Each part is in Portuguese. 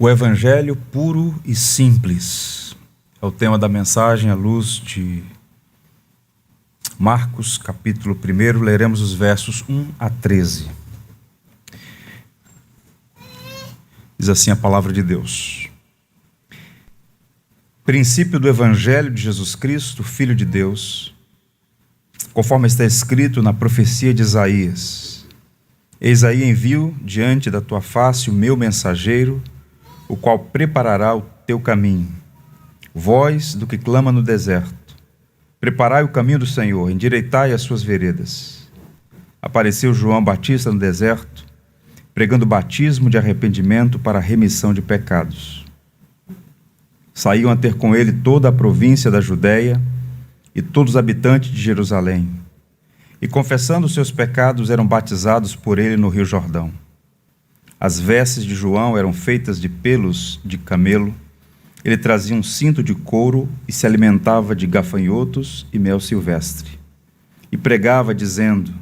O Evangelho puro e simples é o tema da mensagem à luz de Marcos, capítulo 1. Leremos os versos 1 a 13. Diz assim a palavra de Deus. Princípio do Evangelho de Jesus Cristo, Filho de Deus, conforme está escrito na profecia de Isaías. Eis aí envio diante da tua face o meu mensageiro, o qual preparará o teu caminho. Voz do que clama no deserto: preparai o caminho do Senhor, endireitai as suas veredas. Apareceu João Batista no deserto, pregando batismo de arrependimento para a remissão de pecados. Saíam a ter com ele toda a província da Judéia e todos os habitantes de Jerusalém, e confessando os seus pecados eram batizados por ele no Rio Jordão. As vestes de João eram feitas de pelos de camelo, ele trazia um cinto de couro e se alimentava de gafanhotos e mel silvestre. E pregava dizendo: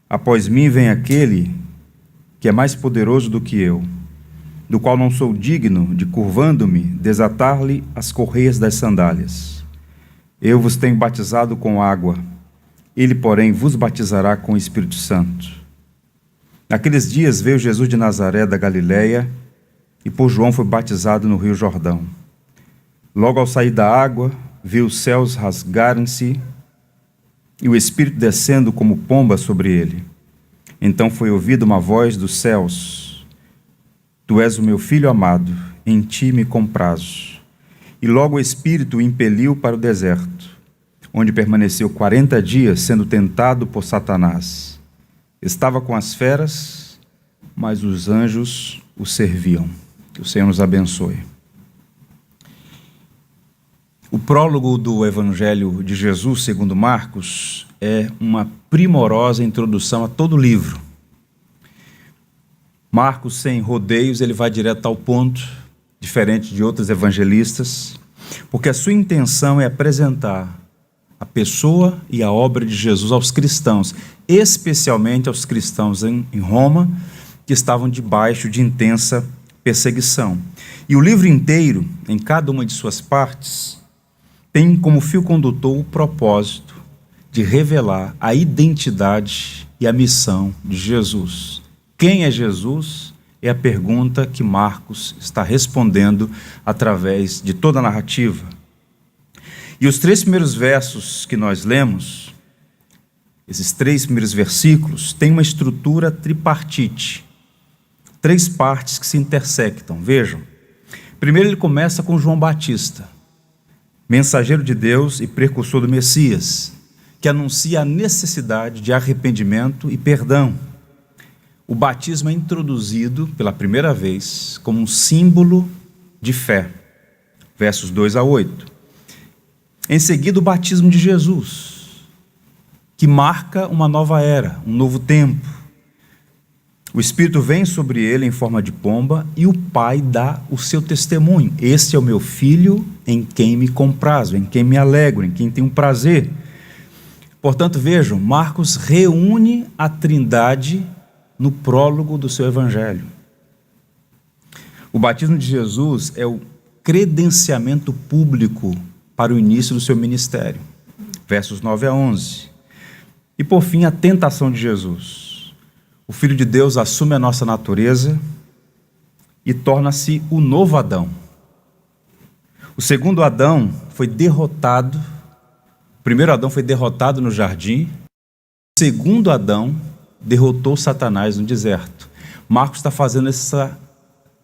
após mim vem aquele que é mais poderoso do que eu, do qual não sou digno de, curvando-me, desatar-lhe as correias das sandálias. Eu vos tenho batizado com água, ele, porém, vos batizará com o Espírito Santo. Naqueles dias veio Jesus de Nazaré da Galileia e por João foi batizado no Rio Jordão. Logo ao sair da água, viu os céus rasgarem-se e o Espírito descendo como pomba sobre ele. Então foi ouvida uma voz dos céus: Tu és o meu Filho amado, em ti me comprazo. E logo o Espírito o impeliu para o deserto, onde permaneceu 40 dias sendo tentado por Satanás. Estava com as feras, mas os anjos o serviam. Que o Senhor nos abençoe. O prólogo do Evangelho de Jesus, segundo Marcos, é uma primorosa introdução a todo o livro. Marcos, sem rodeios, ele vai direto ao ponto, diferente de outros evangelistas, porque a sua intenção é apresentar a pessoa e a obra de Jesus aos cristãos, especialmente aos cristãos em Roma, que estavam debaixo de intensa perseguição. E o livro inteiro, em cada uma de suas partes, tem como fio condutor o propósito de revelar a identidade e a missão de Jesus. Quem é Jesus? É a pergunta que Marcos está respondendo através de toda a narrativa. E os 3 primeiros versos que nós lemos, esses 3 primeiros versículos, têm uma estrutura tripartite. 3 partes que se intersectam. Vejam. Primeiro ele começa com João Batista, mensageiro de Deus e precursor do Messias, que anuncia a necessidade de arrependimento e perdão. O batismo é introduzido pela primeira vez como um símbolo de fé. Versos 2 a 8. Em seguida, o batismo de Jesus, que marca uma nova era, um novo tempo. O Espírito vem sobre ele em forma de pomba e o Pai dá o seu testemunho. Este é o meu Filho em quem me comprazo, em quem me alegro, em quem tenho prazer. Portanto, vejam, Marcos reúne a Trindade no prólogo do seu Evangelho. O batismo de Jesus é o credenciamento público para o início do seu ministério. Versos 9 a 11. E por fim, a tentação de Jesus. O Filho de Deus assume a nossa natureza e torna-se o novo Adão. O segundo Adão foi derrotado. O primeiro Adão foi derrotado no jardim. O segundo Adão derrotou Satanás no deserto. Marcos está fazendo essa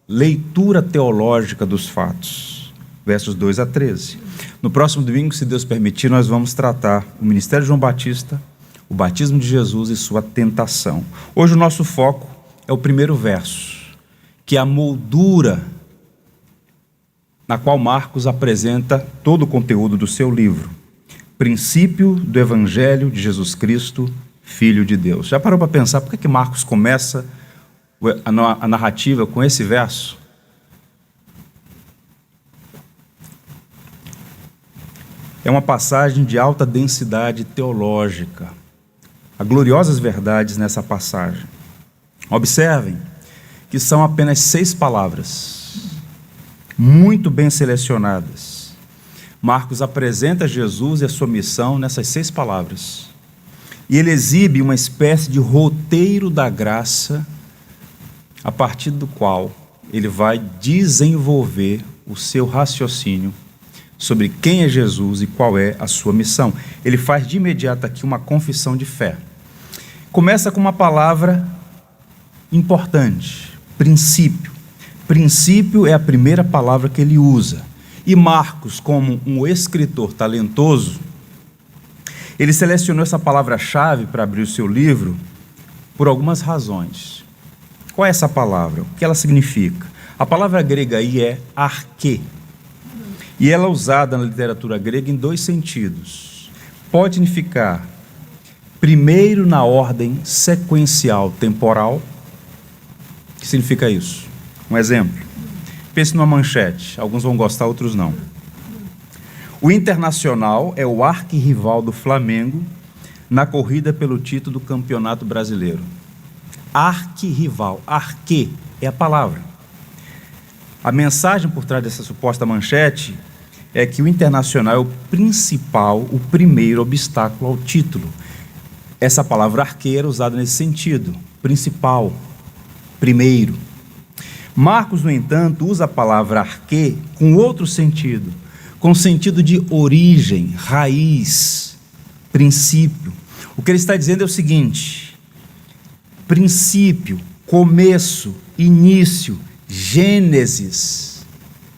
leitura teológica dos fatos. Versos 2 a 13. No próximo domingo, se Deus permitir, nós vamos tratar o ministério de João Batista, o batismo de Jesus e sua tentação. Hoje o nosso foco é o primeiro verso, que é a moldura na qual Marcos apresenta todo o conteúdo do seu livro. Princípio do Evangelho de Jesus Cristo, Filho de Deus. Já parou para pensar por que Marcos começa a narrativa com esse verso? É uma passagem de alta densidade teológica. Há gloriosas verdades nessa passagem. Observem que são apenas 6 palavras. muito bem selecionadas. Marcos apresenta Jesus e a sua missão nessas 6 palavras. E ele exibe uma espécie de roteiro da graça, a partir do qual ele vai desenvolver o seu raciocínio sobre quem é Jesus e qual é a sua missão. Ele faz de imediato aqui uma confissão de fé. Começa com uma palavra importante: princípio. Princípio é a primeira palavra que ele usa. E Marcos, como um escritor talentoso, ele selecionou essa palavra-chave para abrir o seu livro por algumas razões. Qual é essa palavra? O que ela significa? A palavra grega aí é arquê. E ela é usada na literatura grega em 2 sentidos. Pode significar primeiro na ordem sequencial temporal. O que significa isso? Um exemplo. Pense numa manchete. Alguns vão gostar, outros não. O Internacional é o arquirrival do Flamengo na corrida pelo título do Campeonato Brasileiro. Arquirrival. Arquê é a palavra. A mensagem por trás dessa suposta manchete é que o Internacional é o principal, o primeiro obstáculo ao título. Essa palavra arquê era usada nesse sentido. Principal. Primeiro. Marcos, no entanto, usa a palavra arquê com outro sentido, com sentido de origem, raiz, princípio. O que ele está dizendo é o seguinte: princípio, começo, início, gênesis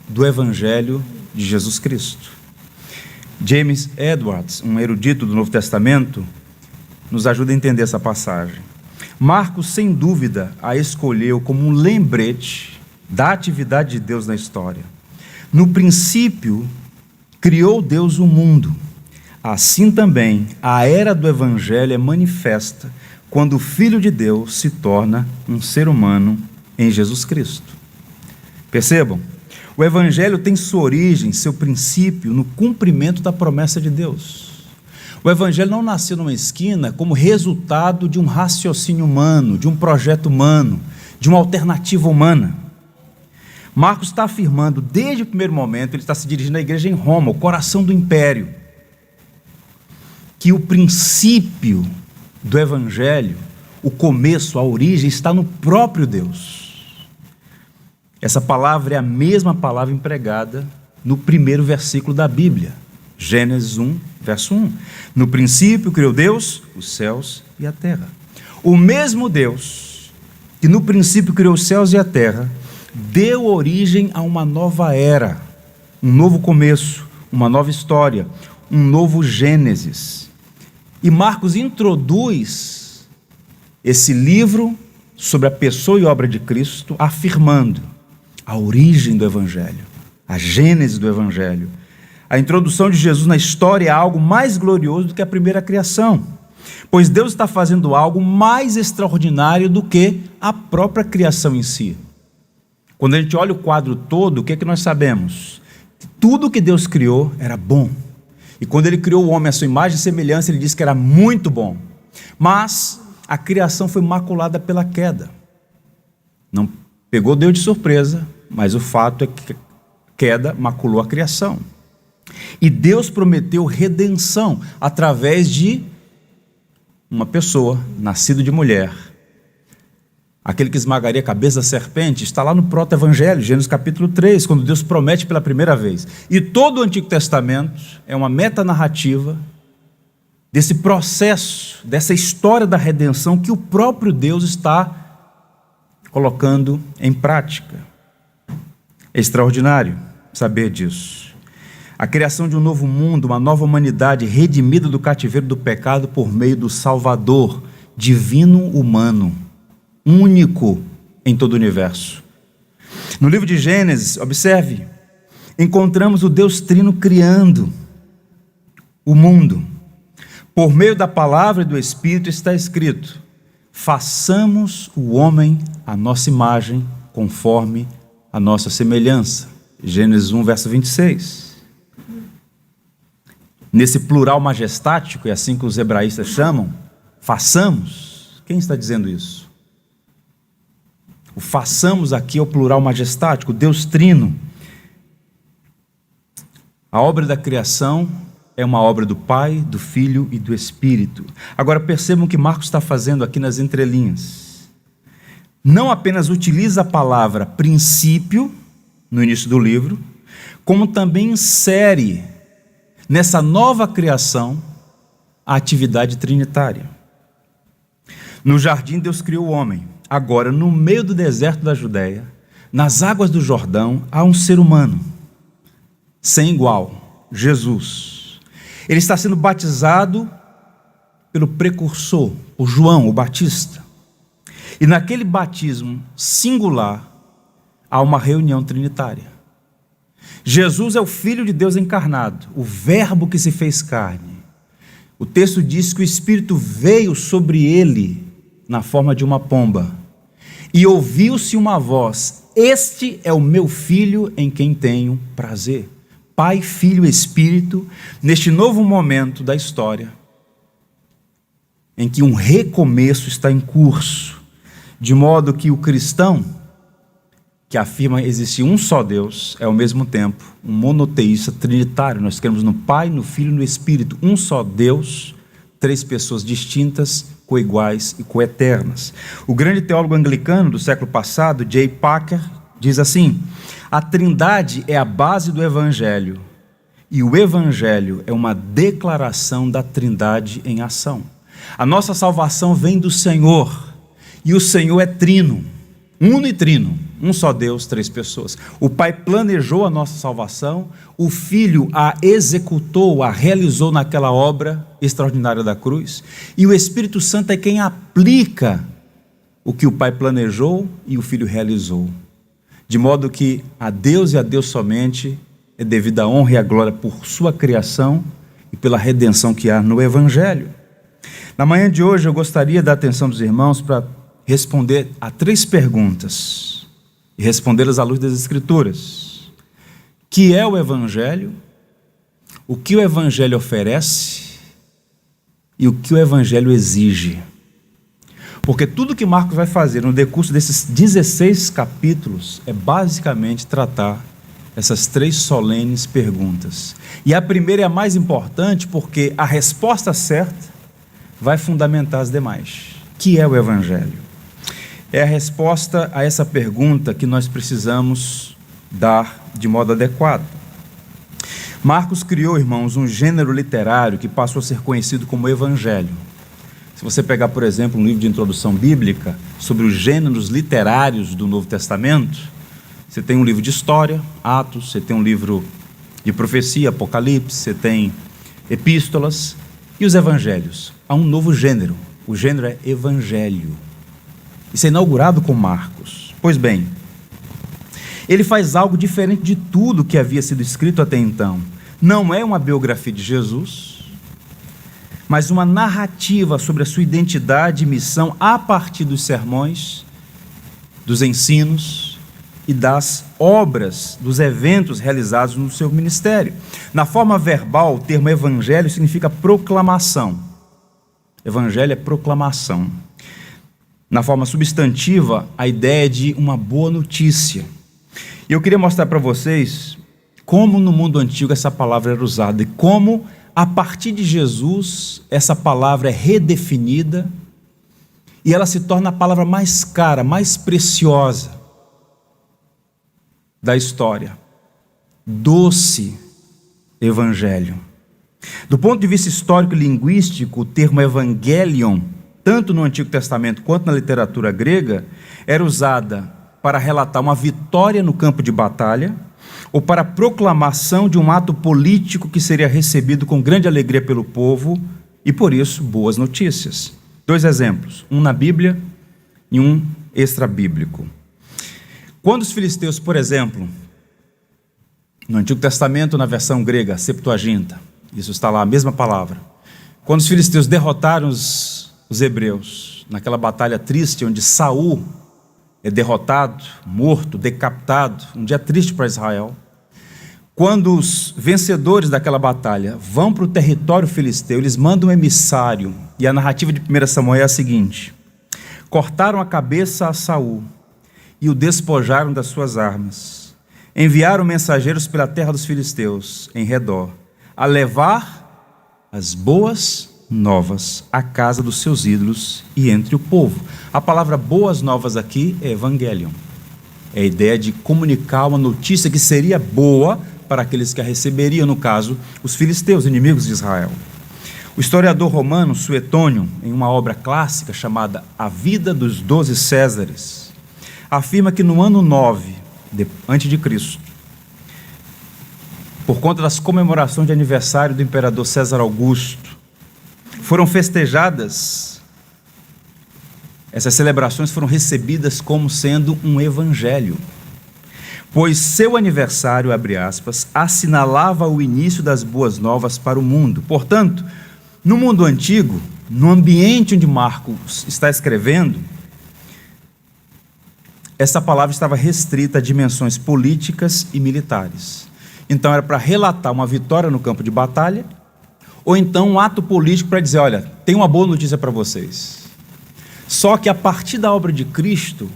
do Evangelho de Jesus Cristo. James Edwards, um erudito do Novo Testamento, nos ajuda a entender essa passagem. Marcos, sem dúvida, a escolheu como um lembrete da atividade de Deus na história. No princípio, criou Deus o mundo. Assim também, a era do Evangelho é manifesta quando o Filho de Deus se torna um ser humano em Jesus Cristo. Percebam? O Evangelho tem sua origem, seu princípio, no cumprimento da promessa de Deus. O Evangelho não nasceu numa esquina como resultado de um raciocínio humano, de um projeto humano, de uma alternativa humana. Marcos está afirmando, desde o primeiro momento, ele está se dirigindo à igreja em Roma, o coração do império, que o princípio do Evangelho, o começo, a origem, está no próprio Deus. Essa palavra é a mesma palavra empregada no primeiro versículo da Bíblia, Gênesis 1, verso 1. No princípio criou Deus os céus e a terra. O mesmo Deus que no princípio criou os céus e a terra, deu origem a uma nova era, um novo começo, uma nova história, um novo Gênesis. E Marcos introduz esse livro sobre a pessoa e obra de Cristo, afirmando a origem do Evangelho, a gênese do Evangelho. A introdução de Jesus na história é algo mais glorioso do que a primeira criação, pois Deus está fazendo algo mais extraordinário do que a própria criação em si. Quando a gente olha o quadro todo, o que é que nós sabemos? Tudo que Deus criou era bom. E quando ele criou o homem à sua imagem e semelhança, ele disse que era muito bom. Mas a criação foi maculada pela queda. Não pegou Deus de surpresa, mas o fato é que a queda maculou a criação. E Deus prometeu redenção através de uma pessoa, nascido de mulher. Aquele que esmagaria a cabeça da serpente, está lá no proto-evangelho, Gênesis capítulo 3, quando Deus promete pela primeira vez. E todo o Antigo Testamento é uma metanarrativa desse processo, dessa história da redenção que o próprio Deus está colocando em prática. É extraordinário saber disso. A criação de um novo mundo, uma nova humanidade redimida do cativeiro do pecado por meio do Salvador, divino humano, único em todo o universo. No livro de Gênesis, observe, encontramos o Deus Trino criando o mundo. Por meio da palavra e do Espírito está escrito: façamos o homem à nossa imagem, conforme a nossa semelhança. Gênesis 1, verso 26. Nesse plural majestático, é assim que os hebraístas chamam, façamos. Quem está dizendo isso? O façamos aqui é o plural majestático, Deus Trino. A obra da criação é uma obra do Pai, do Filho e do Espírito. Agora percebam o que Marcos está fazendo aqui nas entrelinhas. Não apenas utiliza a palavra princípio, no início do livro, como também insere nessa nova criação a atividade trinitária. No jardim Deus criou o homem. Agora, no meio do deserto da Judéia, nas águas do Jordão, há um ser humano, sem igual, Jesus. Ele está sendo batizado pelo precursor, o João, o Batista. E naquele batismo singular, há uma reunião trinitária. Jesus é o Filho de Deus encarnado, o Verbo que se fez carne. O texto diz que o Espírito veio sobre ele na forma de uma pomba. E ouviu-se uma voz: este é o meu Filho em quem tenho prazer. Pai, Filho e Espírito, neste novo momento da história, em que um recomeço está em curso, de modo que o cristão, que afirma existir um só Deus, é ao mesmo tempo um monoteísta trinitário. Nós cremos no Pai, no Filho e no Espírito, um só Deus, três pessoas distintas, coiguais e coeternas. O grande teólogo anglicano do século passado, J. Packer, diz assim: a Trindade é a base do Evangelho, e o Evangelho é uma declaração da Trindade em ação. A nossa salvação vem do Senhor, e o Senhor é trino, uno e trino, um só Deus, três pessoas. O Pai planejou a nossa salvação, o Filho a executou, a realizou naquela obra extraordinária da cruz, e o Espírito Santo é quem aplica o que o Pai planejou e o Filho realizou. De modo que a Deus e a Deus somente é devida a honra e a glória por sua criação e pela redenção que há no Evangelho. Na manhã de hoje eu gostaria da atenção dos irmãos para responder a 3 perguntas e respondê-las à luz das Escrituras. Que é o Evangelho? O que o Evangelho oferece? E o que o Evangelho exige? Porque tudo que Marcos vai fazer no decurso desses 16 capítulos é basicamente tratar essas 3 solenes perguntas. E a primeira é a mais importante, porque a resposta certa vai fundamentar as demais. Que é o Evangelho? É a resposta a essa pergunta que nós precisamos dar de modo adequado. Marcos criou, irmãos, um gênero literário que passou a ser conhecido como Evangelho. Se você pegar, por exemplo, um livro de introdução bíblica sobre os gêneros literários do Novo Testamento, você tem um livro de história, Atos, você tem um livro de profecia, Apocalipse, você tem epístolas e os evangelhos. Há um novo gênero, o gênero é Evangelho. Isso é inaugurado com Marcos. Pois bem, ele faz algo diferente de tudo que havia sido escrito até então. Não é uma biografia de Jesus, mas uma narrativa sobre a sua identidade e missão a partir dos sermões, dos ensinos e das obras, dos eventos realizados no seu ministério. Na forma verbal, o termo evangelho significa proclamação. Evangelho é proclamação. Na forma substantiva, a ideia é de uma boa notícia. E eu queria mostrar para vocês como no mundo antigo essa palavra era usada e como, a partir de Jesus, essa palavra é redefinida e ela se torna a palavra mais cara, mais preciosa da história. Doce Evangelho. Do ponto de vista histórico e linguístico, o termo evangelion, tanto no Antigo Testamento quanto na literatura grega, era usada para relatar uma vitória no campo de batalha ou para a proclamação de um ato político que seria recebido com grande alegria pelo povo e, por isso, boas notícias. 2 exemplos, um na Bíblia e um extra-bíblico. Quando os filisteus, por exemplo, no Antigo Testamento, na versão grega, Septuaginta, isso está lá, a mesma palavra, quando os filisteus derrotaram os hebreus, naquela batalha triste onde Saul é derrotado, morto, decapitado, um dia triste para Israel. Quando os vencedores daquela batalha vão para o território filisteu, eles mandam um emissário, e a narrativa de 1 Samuel é a seguinte: cortaram a cabeça a Saul e o despojaram das suas armas, enviaram mensageiros pela terra dos filisteus, em redor, a levar as boas novas à casa dos seus ídolos e entre o povo. A palavra boas novas aqui é evangelion. É a ideia de comunicar uma notícia que seria boa para aqueles que a receberiam, no caso, os filisteus, inimigos de Israel. O historiador romano Suetônio, em uma obra clássica chamada A Vida dos 12 Césares, afirma que no ano 9 antes de Cristo, por conta das comemorações de aniversário do imperador César Augusto, foram festejadas, essas celebrações foram recebidas como sendo um evangelho, pois seu aniversário, abre aspas, assinalava o início das boas novas para o mundo. Portanto, no mundo antigo, no ambiente onde Marcos está escrevendo, essa palavra estava restrita a dimensões políticas e militares. Então era para relatar uma vitória no campo de batalha, ou então um ato político para dizer, olha, tem uma boa notícia para vocês. Só que a partir da obra de Cristo,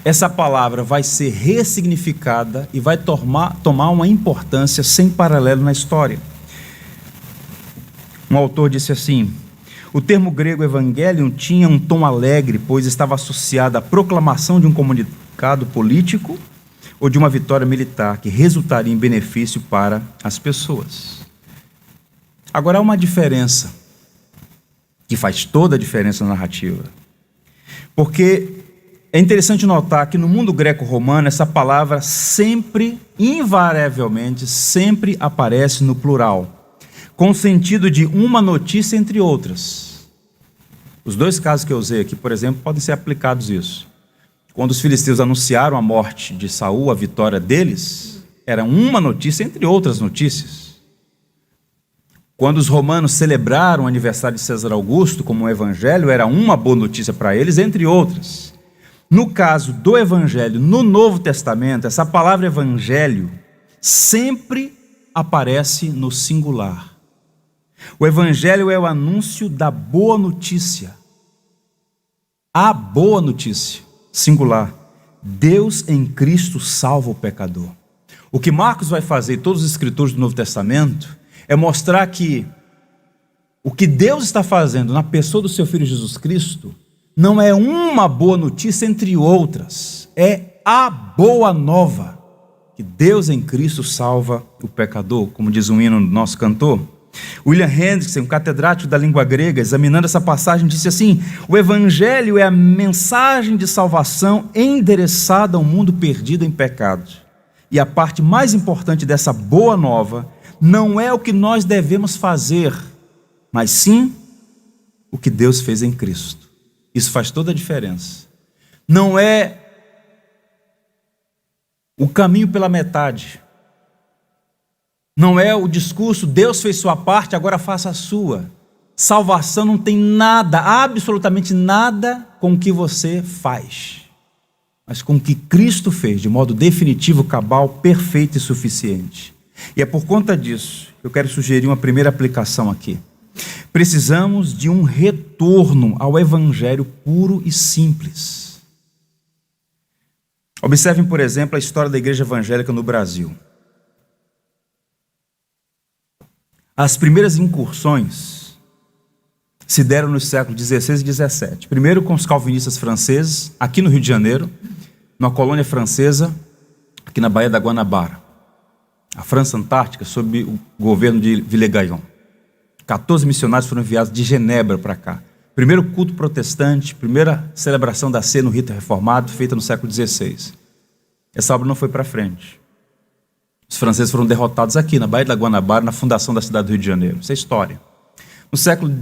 essa palavra vai ser ressignificada e vai tomar uma importância sem paralelo na história. Um autor disse assim: o termo grego evangelion tinha um tom alegre, pois estava associado à proclamação de um comunicado político ou de uma vitória militar que resultaria em benefício para as pessoas. Agora, há uma diferença que faz toda a diferença na narrativa, porque é interessante notar que no mundo greco-romano essa palavra sempre, invariavelmente, sempre aparece no plural, com o sentido de uma notícia entre outras. Os dois casos que eu usei aqui, por exemplo, podem ser aplicados isso. Quando os filisteus anunciaram a morte de Saul, a vitória deles, era uma notícia entre outras notícias. Quando os romanos celebraram o aniversário de César Augusto como um evangelho, era uma boa notícia para eles, entre outras. No caso do evangelho, no Novo Testamento, essa palavra evangelho sempre aparece no singular. O evangelho é o anúncio da boa notícia. A boa notícia, singular. Deus em Cristo salva o pecador. O que Marcos vai fazer, e todos os escritores do Novo Testamento, é mostrar que o que Deus está fazendo na pessoa do seu Filho Jesus Cristo não é uma boa notícia entre outras, é a boa nova, que Deus em Cristo salva o pecador, como diz um hino do nosso cantor. William Hendrickson, um catedrático da língua grega, examinando essa passagem, disse assim: o evangelho é a mensagem de salvação endereçada ao mundo perdido em pecado, e a parte mais importante dessa boa nova não é o que nós devemos fazer, mas sim o que Deus fez em Cristo. Isso faz toda a diferença. Não é o caminho pela metade. Não é o discurso, Deus fez sua parte, agora faça a sua. Salvação não tem nada, absolutamente nada com o que você faz, mas com o que Cristo fez, de modo definitivo, cabal, perfeito e suficiente. E é por conta disso que eu quero sugerir uma primeira aplicação aqui. Precisamos de um retorno ao evangelho puro e simples. Observem, por exemplo, a história da igreja evangélica no Brasil. As primeiras incursões se deram nos séculos XVI e XVII. Primeiro com os calvinistas franceses, aqui no Rio de Janeiro, numa colônia francesa, aqui na Baía da Guanabara, a França Antártica, sob o governo de Villegagnon. 14 missionários foram enviados de Genebra para cá. Primeiro culto protestante, primeira celebração da ceia no rito reformado, feita no século XVI. Essa obra não foi para frente. Os franceses foram derrotados aqui, na Baía da Guanabara, na fundação da cidade do Rio de Janeiro. Isso é história. No século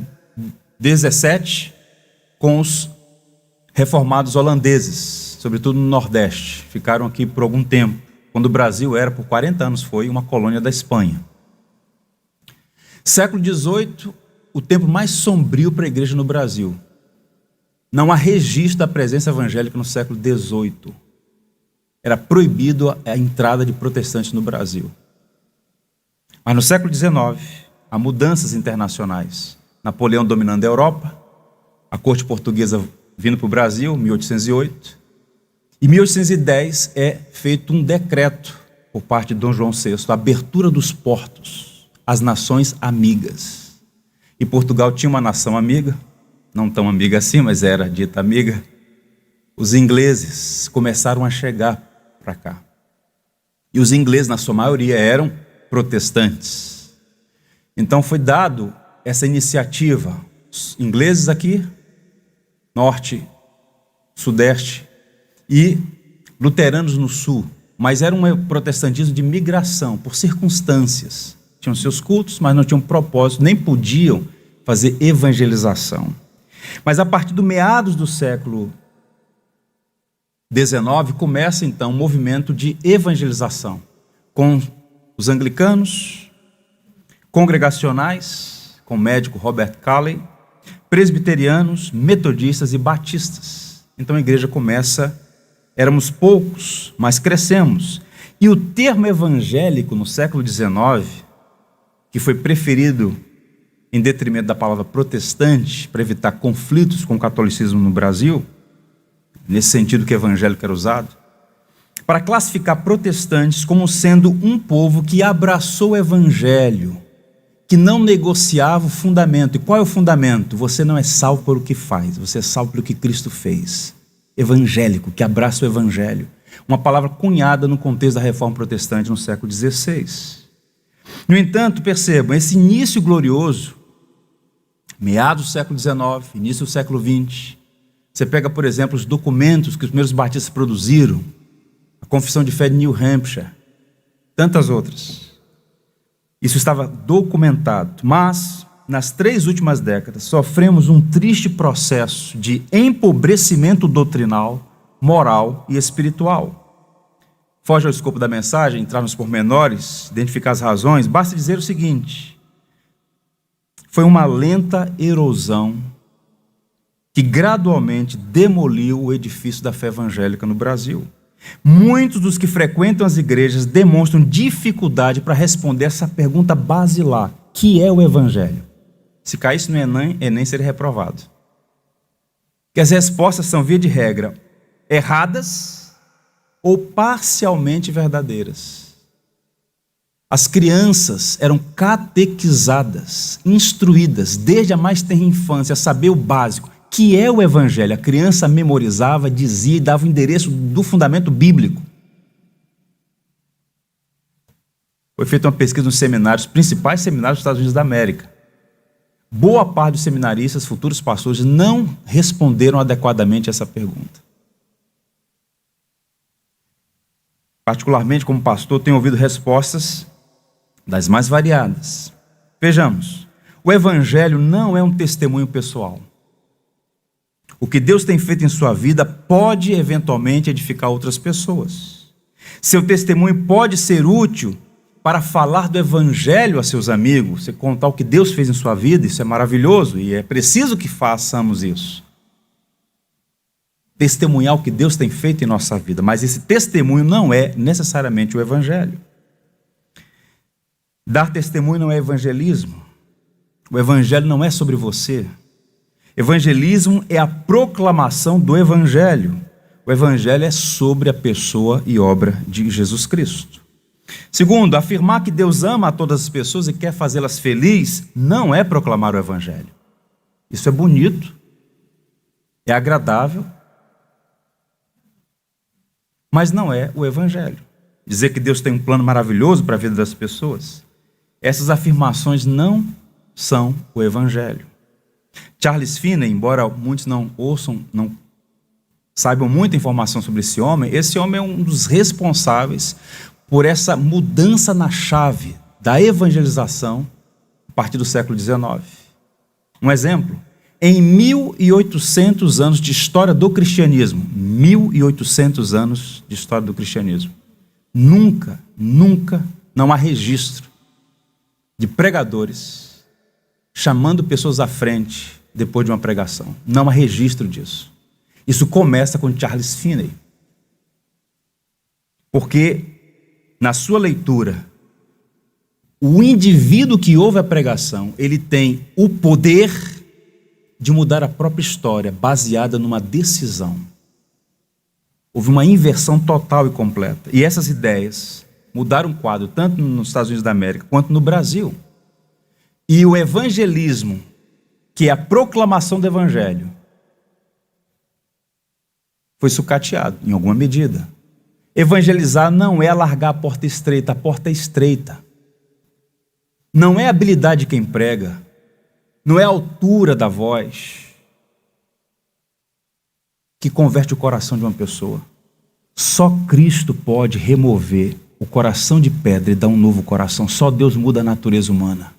XVII, com os reformados holandeses, sobretudo no Nordeste, ficaram aqui por algum tempo, quando o Brasil era, por 40 anos, foi uma colônia da Espanha. Século XVIII, o tempo mais sombrio para a igreja no Brasil. Não há registro da presença evangélica no século XVIII. Era proibido a entrada de protestantes no Brasil. Mas no século XIX, há mudanças internacionais. Napoleão dominando a Europa, a corte portuguesa vindo para o Brasil, 1808. Em 1810 é feito um decreto por parte de Dom João VI, a abertura dos portos às nações amigas. E Portugal tinha uma nação amiga, não tão amiga assim, mas era dita amiga. Os ingleses começaram a chegar para cá. E os ingleses, na sua maioria, eram protestantes. Então foi dado essa iniciativa. Os ingleses aqui, norte, sudeste, e luteranos no sul. Mas era um protestantismo de migração, por circunstâncias. Tinham seus cultos, mas não tinham propósito, nem podiam fazer evangelização. Mas a partir do meados do século XIX, começa então um movimento de evangelização, com os anglicanos, congregacionais, com o médico Robert Calley, presbiterianos, metodistas e batistas. Então a igreja começa, éramos poucos, mas crescemos. E o termo evangélico no século XIX, que foi preferido em detrimento da palavra protestante, para evitar conflitos com o catolicismo no Brasil, nesse sentido que evangélico era usado, para classificar protestantes como sendo um povo que abraçou o evangelho, que não negociava o fundamento. E qual é o fundamento? Você não é salvo por o que faz, você é salvo pelo que Cristo fez. Evangélico, que abraça o evangelho. Uma palavra cunhada no contexto da reforma protestante no século XVI. No entanto, percebam, esse início glorioso, meados do século XIX, início do século XX, você pega, por exemplo, os documentos que os primeiros batistas produziram, a Confissão de Fé de New Hampshire, tantas outras. Isso estava documentado, mas nas 3 últimas décadas sofremos um triste processo de empobrecimento doutrinal, moral e espiritual. Foge ao escopo da mensagem, entrar nos pormenores, identificar as razões, basta dizer o seguinte: foi uma lenta erosão que gradualmente demoliu o edifício da fé evangélica no Brasil. Muitos dos que frequentam as igrejas demonstram dificuldade para responder essa pergunta basilar: que é o evangelho? Se caísse no Enem seria reprovado. Que as respostas são, via de regra, erradas ou parcialmente verdadeiras. As crianças eram catequizadas, instruídas desde a mais tenra infância a saber o básico, que é o evangelho. A criança memorizava, dizia e dava o endereço do fundamento bíblico. Foi feita uma pesquisa nos seminários, principais seminários dos Estados Unidos da América. Boa parte dos seminaristas, futuros pastores, não responderam adequadamente a essa pergunta. Particularmente, como pastor, tenho ouvido respostas das mais variadas. Vejamos, o evangelho não é um testemunho pessoal. O que Deus tem feito em sua vida pode eventualmente edificar outras pessoas. Seu testemunho pode ser útil para falar do evangelho a seus amigos, você contar o que Deus fez em sua vida, isso é maravilhoso e é preciso que façamos isso. Testemunhar o que Deus tem feito em nossa vida, mas esse testemunho não é necessariamente o evangelho. Dar testemunho não é evangelismo. O evangelho não é sobre você. Evangelismo é a proclamação do evangelho. O evangelho é sobre a pessoa e obra de Jesus Cristo. Segundo, afirmar que Deus ama a todas as pessoas e quer fazê-las felizes não é proclamar o evangelho. Isso é bonito, é agradável, mas não é o evangelho. Dizer que Deus tem um plano maravilhoso para a vida das pessoas, essas afirmações não são o evangelho. Charles Finney, embora muitos não ouçam, não saibam muita informação sobre esse homem é um dos responsáveis por essa mudança na chave da evangelização a partir do século XIX. Um exemplo, em 1800 anos de história do cristianismo, 1800 anos de história do cristianismo, nunca não há registro de pregadores chamando pessoas à frente depois de uma pregação. Não há registro disso. Isso começa com Charles Finney. Porque, na sua leitura, o indivíduo que ouve a pregação, ele tem o poder de mudar a própria história, baseada numa decisão. Houve uma inversão total e completa. E essas ideias mudaram o quadro, tanto nos Estados Unidos da América quanto no Brasil. E o evangelismo, que é a proclamação do evangelho, foi sucateado, em alguma medida. Evangelizar não é alargar a porta é estreita. Não é a habilidade de quem prega, não é a altura da voz que converte o coração de uma pessoa. Só Cristo pode remover o coração de pedra e dar um novo coração. Só Deus muda a natureza humana.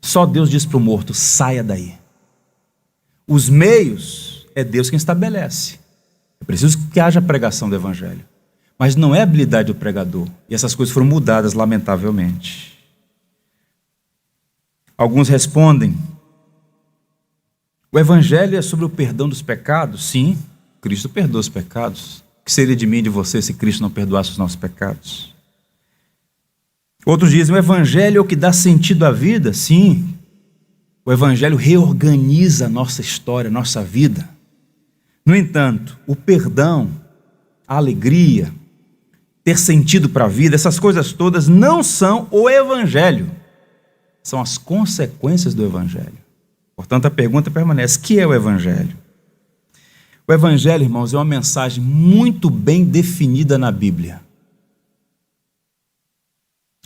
Só Deus diz para o morto: saia daí. Os meios é Deus quem estabelece. É preciso que haja pregação do evangelho, mas não é a habilidade do pregador. E essas coisas foram mudadas, lamentavelmente. Alguns respondem: o evangelho é sobre o perdão dos pecados? Sim, Cristo perdoa os pecados. O que seria de mim e de você se Cristo não perdoasse os nossos pecados? Outros dizem: o evangelho é o que dá sentido à vida? Sim, o evangelho reorganiza a nossa história, a nossa vida. No entanto, o perdão, a alegria, ter sentido para a vida, essas coisas todas não são o evangelho, são as consequências do evangelho. Portanto, a pergunta permanece: o que é o evangelho? O evangelho, irmãos, é uma mensagem muito bem definida na Bíblia.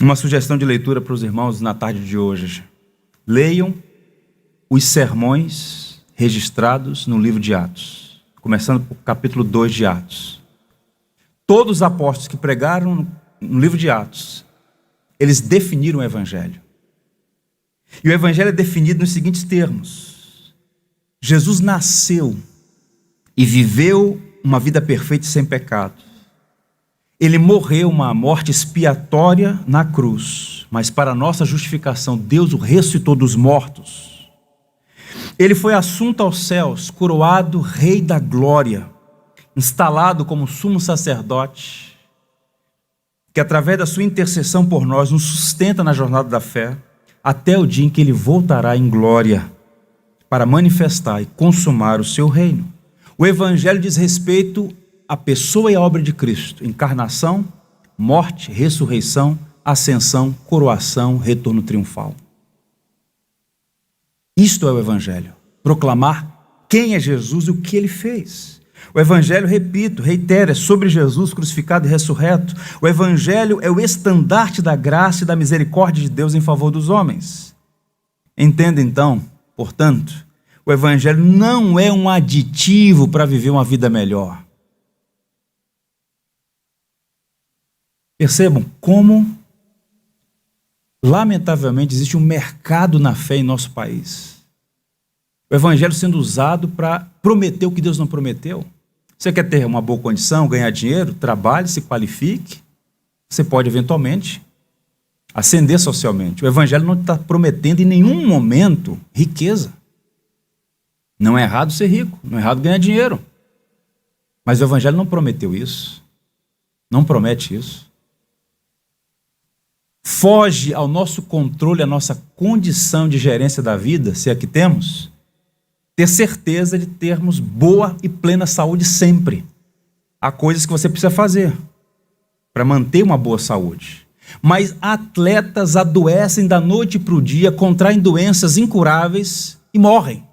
Uma sugestão de leitura para os irmãos na tarde de hoje: leiam os sermões registrados no livro de Atos, começando por capítulo 2 de Atos. Todos os apóstolos que pregaram no livro de Atos, eles definiram o evangelho. E o evangelho é definido nos seguintes termos: Jesus nasceu e viveu uma vida perfeita e sem pecado. Ele morreu uma morte expiatória na cruz, mas para a nossa justificação, Deus o ressuscitou dos mortos. Ele foi assunto aos céus, coroado Rei da Glória, instalado como sumo sacerdote, que através da sua intercessão por nós nos sustenta na jornada da fé, até o dia em que Ele voltará em glória para manifestar e consumar o seu reino. O evangelho diz respeito à pessoa e à obra de Cristo: encarnação, morte, ressurreição, ascensão, coroação, retorno triunfal. Isto é o evangelho: proclamar quem é Jesus e o que Ele fez. O evangelho, repito, reitero, é sobre Jesus crucificado e ressurreto. O evangelho é o estandarte da graça e da misericórdia de Deus em favor dos homens. Entenda então, portanto, o evangelho não é um aditivo para viver uma vida melhor. Percebam como, lamentavelmente, existe um mercado na fé em nosso país. O evangelho sendo usado para prometer o que Deus não prometeu. Você quer ter uma boa condição, ganhar dinheiro? Trabalhe, se qualifique. Você pode, eventualmente, ascender socialmente. O evangelho não está prometendo em nenhum momento riqueza. Não é errado ser rico, não é errado ganhar dinheiro. Mas o evangelho não prometeu isso. Não promete isso. Foge ao nosso controle, à nossa condição de gerência da vida, se é que temos, ter certeza de termos boa e plena saúde sempre. Há coisas que você precisa fazer para manter uma boa saúde. Mas atletas adoecem da noite para o dia, contraem doenças incuráveis e morrem.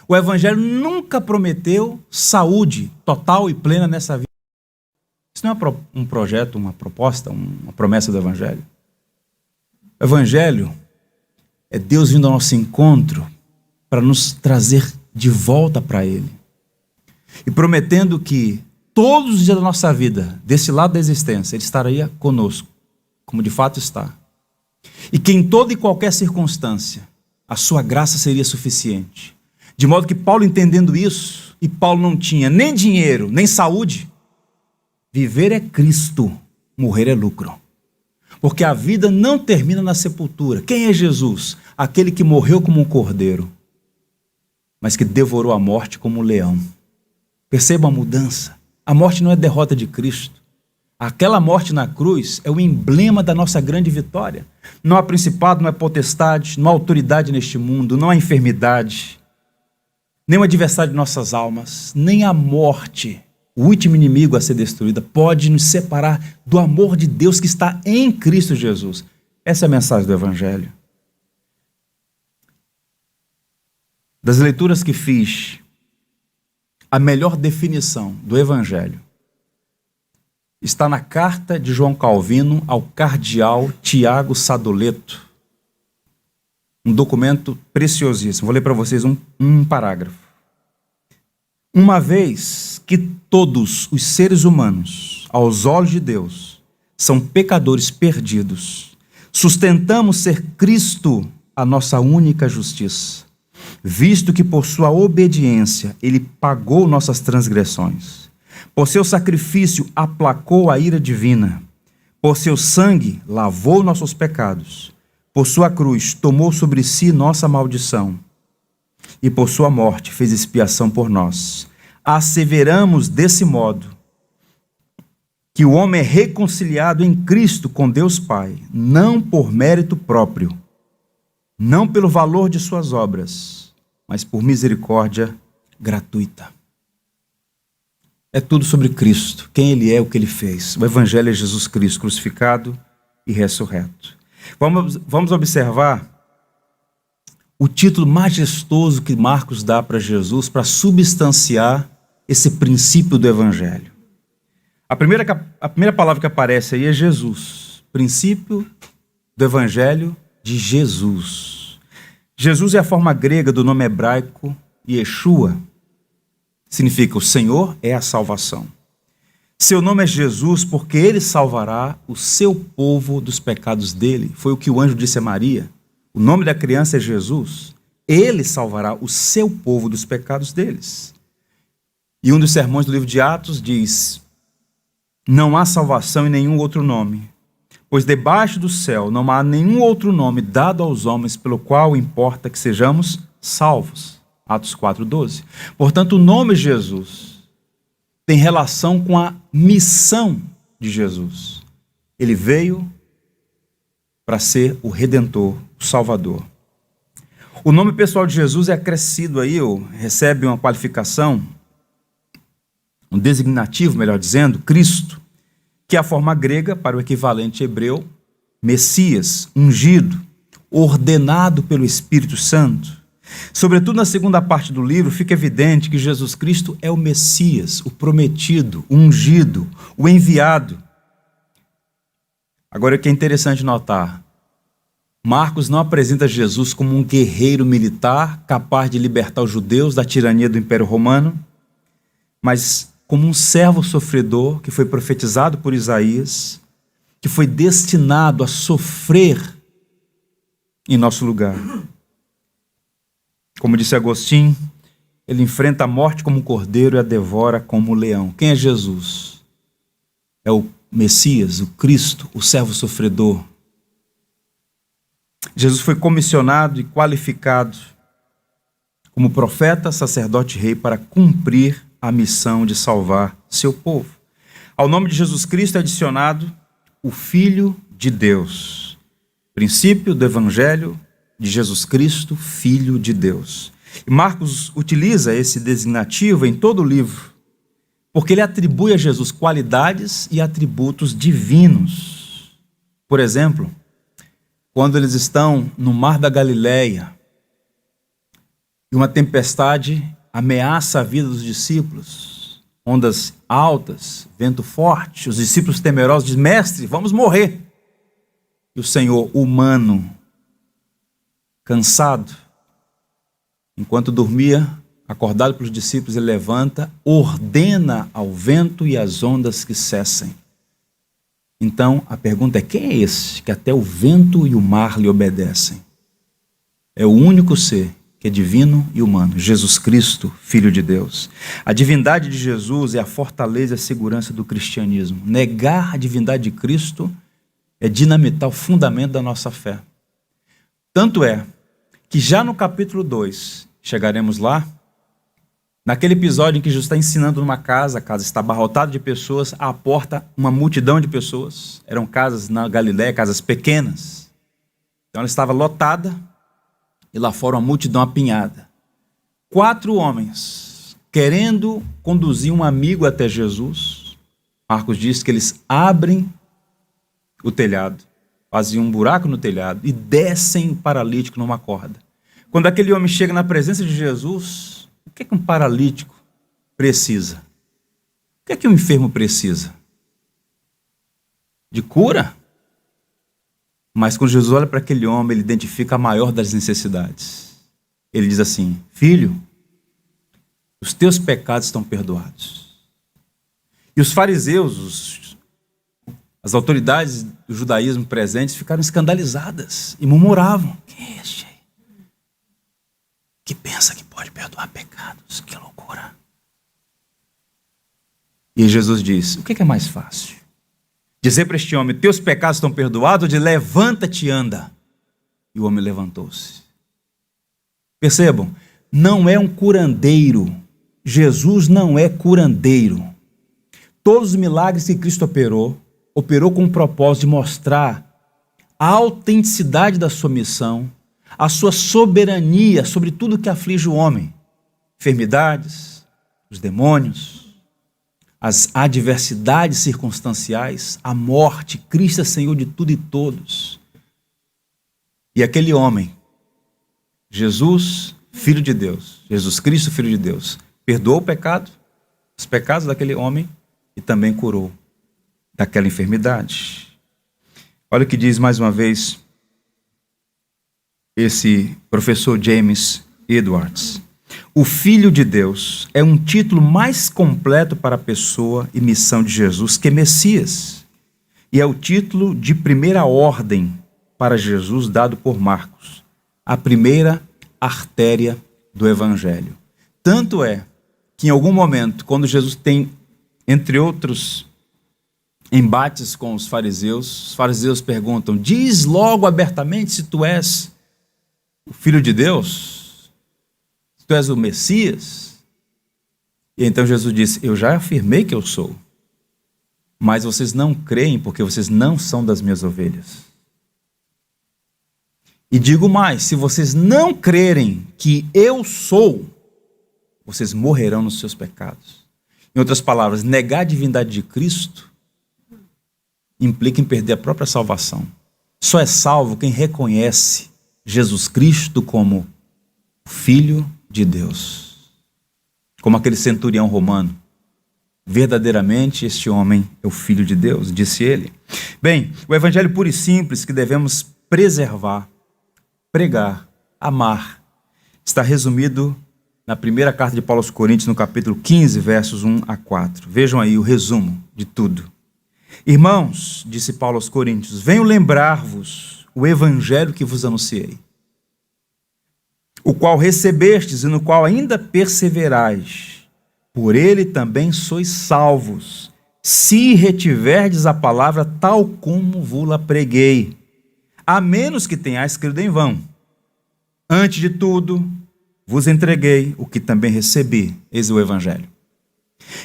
O evangelho nunca prometeu saúde total e plena nessa vida. Isso não é um projeto, uma proposta, uma promessa do evangelho. O evangelho é Deus vindo ao nosso encontro para nos trazer de volta para Ele. E prometendo que todos os dias da nossa vida, desse lado da existência, Ele estaria conosco, como de fato está. E que em toda e qualquer circunstância, a sua graça seria suficiente. De modo que Paulo, entendendo isso, e Paulo não tinha nem dinheiro, nem saúde, viver é Cristo, morrer é lucro. Porque a vida não termina na sepultura. Quem é Jesus? Aquele que morreu como um cordeiro, mas que devorou a morte como um leão. Perceba a mudança. A morte não é derrota de Cristo. Aquela morte na cruz é o emblema da nossa grande vitória. Não há principado, não há potestade, não há autoridade neste mundo, não há enfermidade, nem o adversário de nossas almas, nem a morte, o último inimigo a ser destruído, pode nos separar do amor de Deus que está em Cristo Jesus. Essa é a mensagem do Evangelho. Das leituras que fiz, a melhor definição do Evangelho está na carta de João Calvino ao cardeal Tiago Sadoleto. Um documento preciosíssimo. Vou ler para vocês um parágrafo. Uma vez que todos os seres humanos, aos olhos de Deus, são pecadores perdidos, sustentamos ser Cristo a nossa única justiça, visto que por sua obediência ele pagou nossas transgressões, por seu sacrifício aplacou a ira divina, por seu sangue lavou nossos pecados, por sua cruz tomou sobre si nossa maldição, e por sua morte fez expiação por nós. Asseveramos desse modo que o homem é reconciliado em Cristo com Deus Pai, não por mérito próprio, não pelo valor de suas obras, mas por misericórdia gratuita. É tudo sobre Cristo, quem Ele é, o que Ele fez. O Evangelho é Jesus Cristo crucificado e ressurreto. Vamos observar o título majestoso que Marcos dá para Jesus para substanciar esse princípio do Evangelho. A primeira palavra que aparece aí é Jesus. Princípio do Evangelho de Jesus. Jesus é a forma grega do nome hebraico Yeshua. Significa o Senhor é a salvação. Seu nome é Jesus porque Ele salvará o seu povo dos pecados dele. Foi o que o anjo disse a Maria. O nome da criança é Jesus. Ele salvará o seu povo dos pecados deles. E um dos sermões do livro de Atos diz: não há salvação em nenhum outro nome, pois debaixo do céu não há nenhum outro nome dado aos homens pelo qual importa que sejamos salvos. Atos 4:12. Portanto, o nome Jesus tem relação com a missão de Jesus. Ele veio para ser o Redentor, o Salvador. O nome pessoal de Jesus é acrescido aí, ou recebe uma qualificação, um designativo, melhor dizendo, Cristo, que é a forma grega para o equivalente hebreu, Messias, ungido, ordenado pelo Espírito Santo. Sobretudo na segunda parte do livro, fica evidente que Jesus Cristo é o Messias, o prometido, o ungido, o enviado. Agora, o que é interessante notar, Marcos não apresenta Jesus como um guerreiro militar capaz de libertar os judeus da tirania do Império Romano, mas como um servo sofredor que foi profetizado por Isaías, que foi destinado a sofrer em nosso lugar. Como disse Agostinho, ele enfrenta a morte como um cordeiro e a devora como um leão. Quem é Jesus? É o Messias, o Cristo, o servo sofredor. Jesus foi comissionado e qualificado como profeta, sacerdote e rei para cumprir a missão de salvar seu povo. Ao nome de Jesus Cristo é adicionado o Filho de Deus. Princípio do Evangelho de Jesus Cristo, Filho de Deus. E Marcos utiliza esse designativo em todo o livro, porque ele atribui a Jesus qualidades e atributos divinos. Por exemplo, quando eles estão no mar da Galileia e uma tempestade ameaça a vida dos discípulos, ondas altas, vento forte, os discípulos temerosos dizem: mestre, vamos morrer. E o Senhor, humano, cansado, enquanto dormia, acordado pelos discípulos, ele levanta, ordena ao vento e às ondas que cessem. Então a pergunta é: quem é esse que até o vento e o mar lhe obedecem? É o único ser que é divino e humano, Jesus Cristo, Filho de Deus. A divindade de Jesus é a fortaleza e a segurança do cristianismo. Negar a divindade de Cristo é dinamitar o fundamento da nossa fé. Tanto é que já no capítulo 2, chegaremos lá, naquele episódio em que Jesus está ensinando numa casa, a casa está abarrotada de pessoas, à porta uma multidão de pessoas, eram casas na Galiléia, casas pequenas, então ela estava lotada, e lá fora uma multidão apinhada. 4 homens querendo conduzir um amigo até Jesus, Marcos diz que eles abrem o telhado, fazem um buraco no telhado e descem o paralítico numa corda. Quando aquele homem chega na presença de Jesus, o que é que um paralítico precisa? O que é que um enfermo precisa? De cura? Mas quando Jesus olha para aquele homem, ele identifica a maior das necessidades. Ele diz assim: filho, os teus pecados estão perdoados. E os fariseus, as autoridades do judaísmo presentes, ficaram escandalizadas e murmuravam: quem é este aí que pensa que pode perdoar pecados? Que loucura! E Jesus diz: o que é mais fácil? Dizer para este homem: teus pecados estão perdoados, ou de levanta-te e anda? E o homem levantou-se. Percebam, não é um curandeiro. Jesus não é curandeiro. Todos os milagres que Cristo operou com o propósito de mostrar a autenticidade da sua missão, a sua soberania sobre tudo que aflige o homem. Enfermidades, os demônios, as adversidades circunstanciais, a morte. Cristo é Senhor de tudo e todos. E aquele homem, Jesus, Filho de Deus, Jesus Cristo, Filho de Deus, perdoou o pecado, os pecados daquele homem e também curou daquela enfermidade. Olha o que diz mais uma vez esse professor James Edwards: o Filho de Deus é um título mais completo para a pessoa e missão de Jesus que Messias, e é o título de primeira ordem para Jesus dado por Marcos, a primeira artéria do Evangelho. Tanto é que em algum momento, quando Jesus tem, entre outros embates com os fariseus perguntam: diz logo abertamente se tu és o Filho de Deus, se tu és o Messias. E então Jesus disse: eu já afirmei que eu sou, mas vocês não creem porque vocês não são das minhas ovelhas. E digo mais: se vocês não crerem que eu sou, vocês morrerão nos seus pecados. Em outras palavras, negar a divindade de Cristo implica em perder a própria salvação. Só é salvo quem reconhece Jesus Cristo como Filho de Deus. Como aquele centurião romano: verdadeiramente este homem é o Filho de Deus, disse ele. Bem, o evangelho puro e simples que devemos preservar, pregar, amar, está resumido na primeira carta de Paulo aos Coríntios, no capítulo 15, versos 1 a 4. Vejam aí o resumo de tudo. Irmãos, disse Paulo aos Coríntios, venho lembrar-vos o evangelho que vos anunciei, o qual recebestes e no qual ainda perseverais. Por ele também sois salvos, se retiverdes a palavra tal como vos-la preguei, a menos que tenhais crido em vão. Antes de tudo, vos entreguei o que também recebi, eis o evangelho.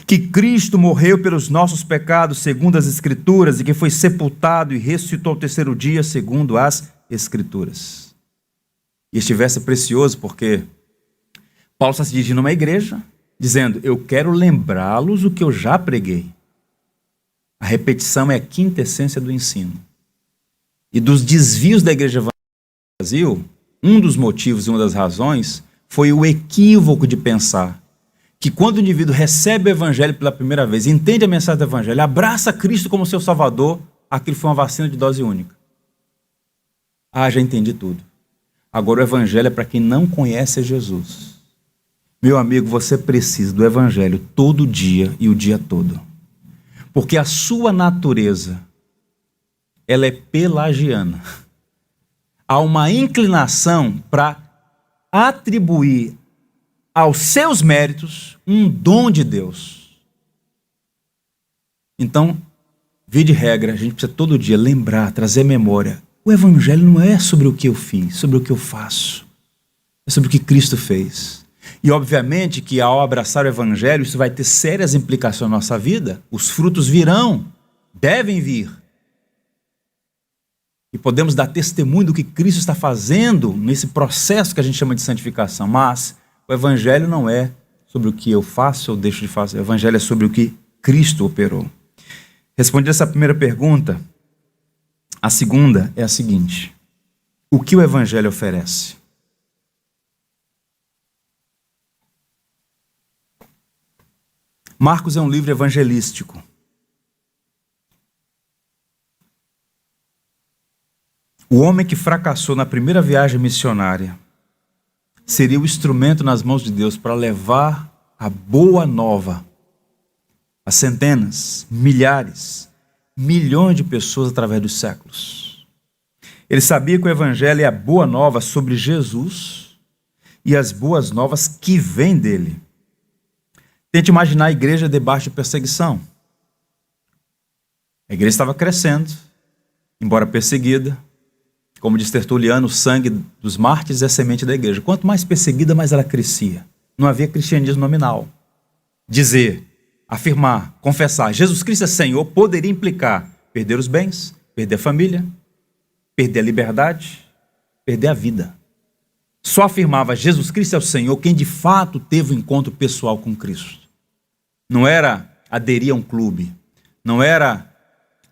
Que Cristo morreu pelos nossos pecados, segundo as Escrituras, e que foi sepultado e ressuscitou ao terceiro dia, segundo as Escrituras. E este verso é precioso porque Paulo está se dirigindo a uma igreja, dizendo: eu quero lembrá-los o que eu já preguei. A repetição é a quinta essência do ensino. E dos desvios da igreja evangélica no Brasil, um dos motivos e uma das razões foi o equívoco de pensar que quando o indivíduo recebe o evangelho pela primeira vez, entende a mensagem do evangelho, abraça Cristo como seu salvador, aquilo foi uma vacina de dose única. Ah, já entendi tudo. Agora o evangelho é para quem não conhece Jesus. Meu amigo, você precisa do evangelho todo dia e o dia todo. Porque a sua natureza, ela é pelagiana. Há uma inclinação para atribuir aos seus méritos um dom de Deus. Então, via de regra, a gente precisa todo dia lembrar, trazer à memória: o evangelho não é sobre o que eu fiz, sobre o que eu faço, é sobre o que Cristo fez. E obviamente que ao abraçar o evangelho, isso vai ter sérias implicações na nossa vida, os frutos virão, devem vir. E podemos dar testemunho do que Cristo está fazendo nesse processo que a gente chama de santificação. Mas o evangelho não é sobre o que eu faço ou deixo de fazer. O evangelho é sobre o que Cristo operou. Respondendo essa primeira pergunta, a segunda é a seguinte: o que o evangelho oferece? Marcos é um livro evangelístico. O homem que fracassou na primeira viagem missionária seria o instrumento nas mãos de Deus para levar a boa nova a centenas, milhares, milhões de pessoas através dos séculos. Ele sabia que o evangelho é a boa nova sobre Jesus e as boas novas que vêm dele. Tente imaginar a igreja debaixo de perseguição. A igreja estava crescendo, embora perseguida. Como diz Tertuliano, o sangue dos mártires é a semente da igreja. Quanto mais perseguida, mais ela crescia. Não havia cristianismo nominal. Dizer, afirmar, confessar Jesus Cristo é Senhor poderia implicar perder os bens, perder a família, perder a liberdade, perder a vida. Só afirmava Jesus Cristo é o Senhor quem de fato teve um encontro pessoal com Cristo. Não era aderir a um clube, não era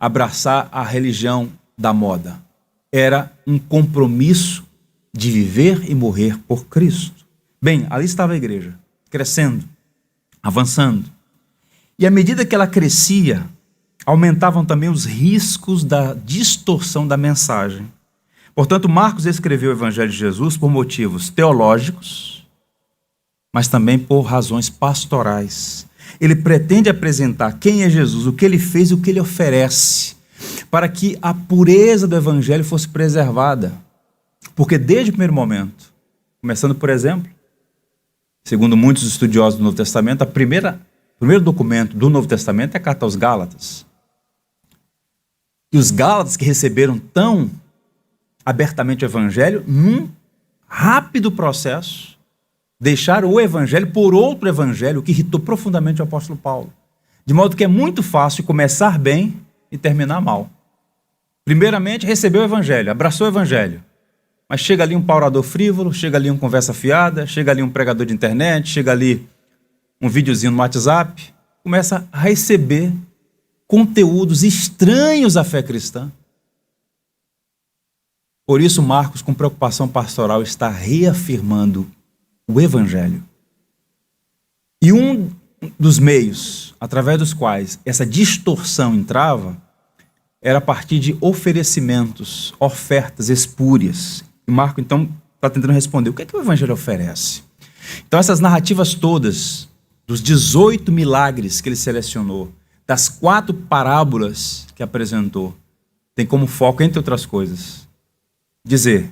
abraçar a religião da moda. Era um compromisso de viver e morrer por Cristo. Bem, ali estava a igreja, crescendo, avançando. E à medida que ela crescia, aumentavam também os riscos da distorção da mensagem. Portanto, Marcos escreveu o Evangelho de Jesus por motivos teológicos, mas também por razões pastorais. Ele pretende apresentar quem é Jesus, o que ele fez e o que ele oferece, para que a pureza do Evangelho fosse preservada. Porque desde o primeiro momento, começando por exemplo, segundo muitos estudiosos do Novo Testamento, o primeiro documento do Novo Testamento é a carta aos Gálatas. E os Gálatas que receberam tão abertamente o Evangelho, num rápido processo, deixaram o Evangelho por outro Evangelho, o que irritou profundamente o apóstolo Paulo. De modo que é muito fácil começar bem e terminar mal. Primeiramente, recebeu o Evangelho, abraçou o Evangelho. Mas chega ali um paurador frívolo, chega ali um conversa fiada, chega ali um pregador de internet, chega ali um videozinho no WhatsApp, começa a receber conteúdos estranhos à fé cristã. Por isso, Marcos, com preocupação pastoral, está reafirmando o Evangelho. E um dos meios através dos quais essa distorção entrava era a partir de oferecimentos, ofertas espúrias. E Marco, então, está tentando responder, o que é que o Evangelho oferece? Então, essas narrativas todas, dos 18 milagres que ele selecionou, das 4 parábolas que apresentou, tem como foco, entre outras coisas, dizer,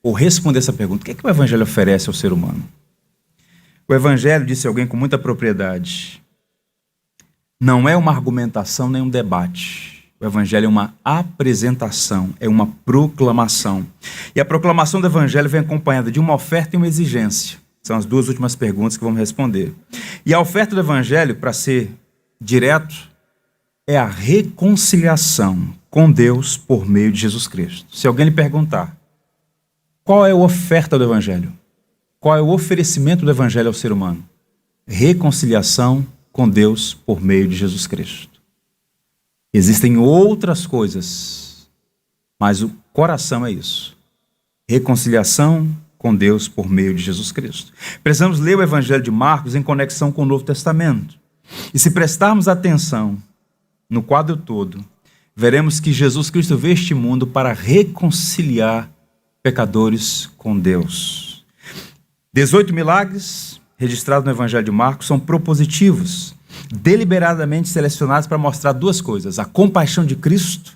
ou responder essa pergunta, o que é que o Evangelho oferece ao ser humano? O Evangelho, disse alguém com muita propriedade, não é uma argumentação nem um debate. O Evangelho é uma apresentação, é uma proclamação. E a proclamação do Evangelho vem acompanhada de uma oferta e uma exigência. São as 2 últimas perguntas que vamos responder. E a oferta do Evangelho, para ser direto, é a reconciliação com Deus por meio de Jesus Cristo. Se alguém lhe perguntar, qual é a oferta do Evangelho? Qual é o oferecimento do Evangelho ao ser humano? Reconciliação com Deus por meio de Jesus Cristo. Existem outras coisas, mas o coração é isso. Reconciliação com Deus por meio de Jesus Cristo. Precisamos ler o Evangelho de Marcos em conexão com o Novo Testamento. E se prestarmos atenção no quadro todo, veremos que Jesus Cristo veio a este mundo para reconciliar pecadores com Deus. 18 milagres registrados no Evangelho de Marcos são propositivos, deliberadamente selecionados para mostrar 2 coisas: a compaixão de Cristo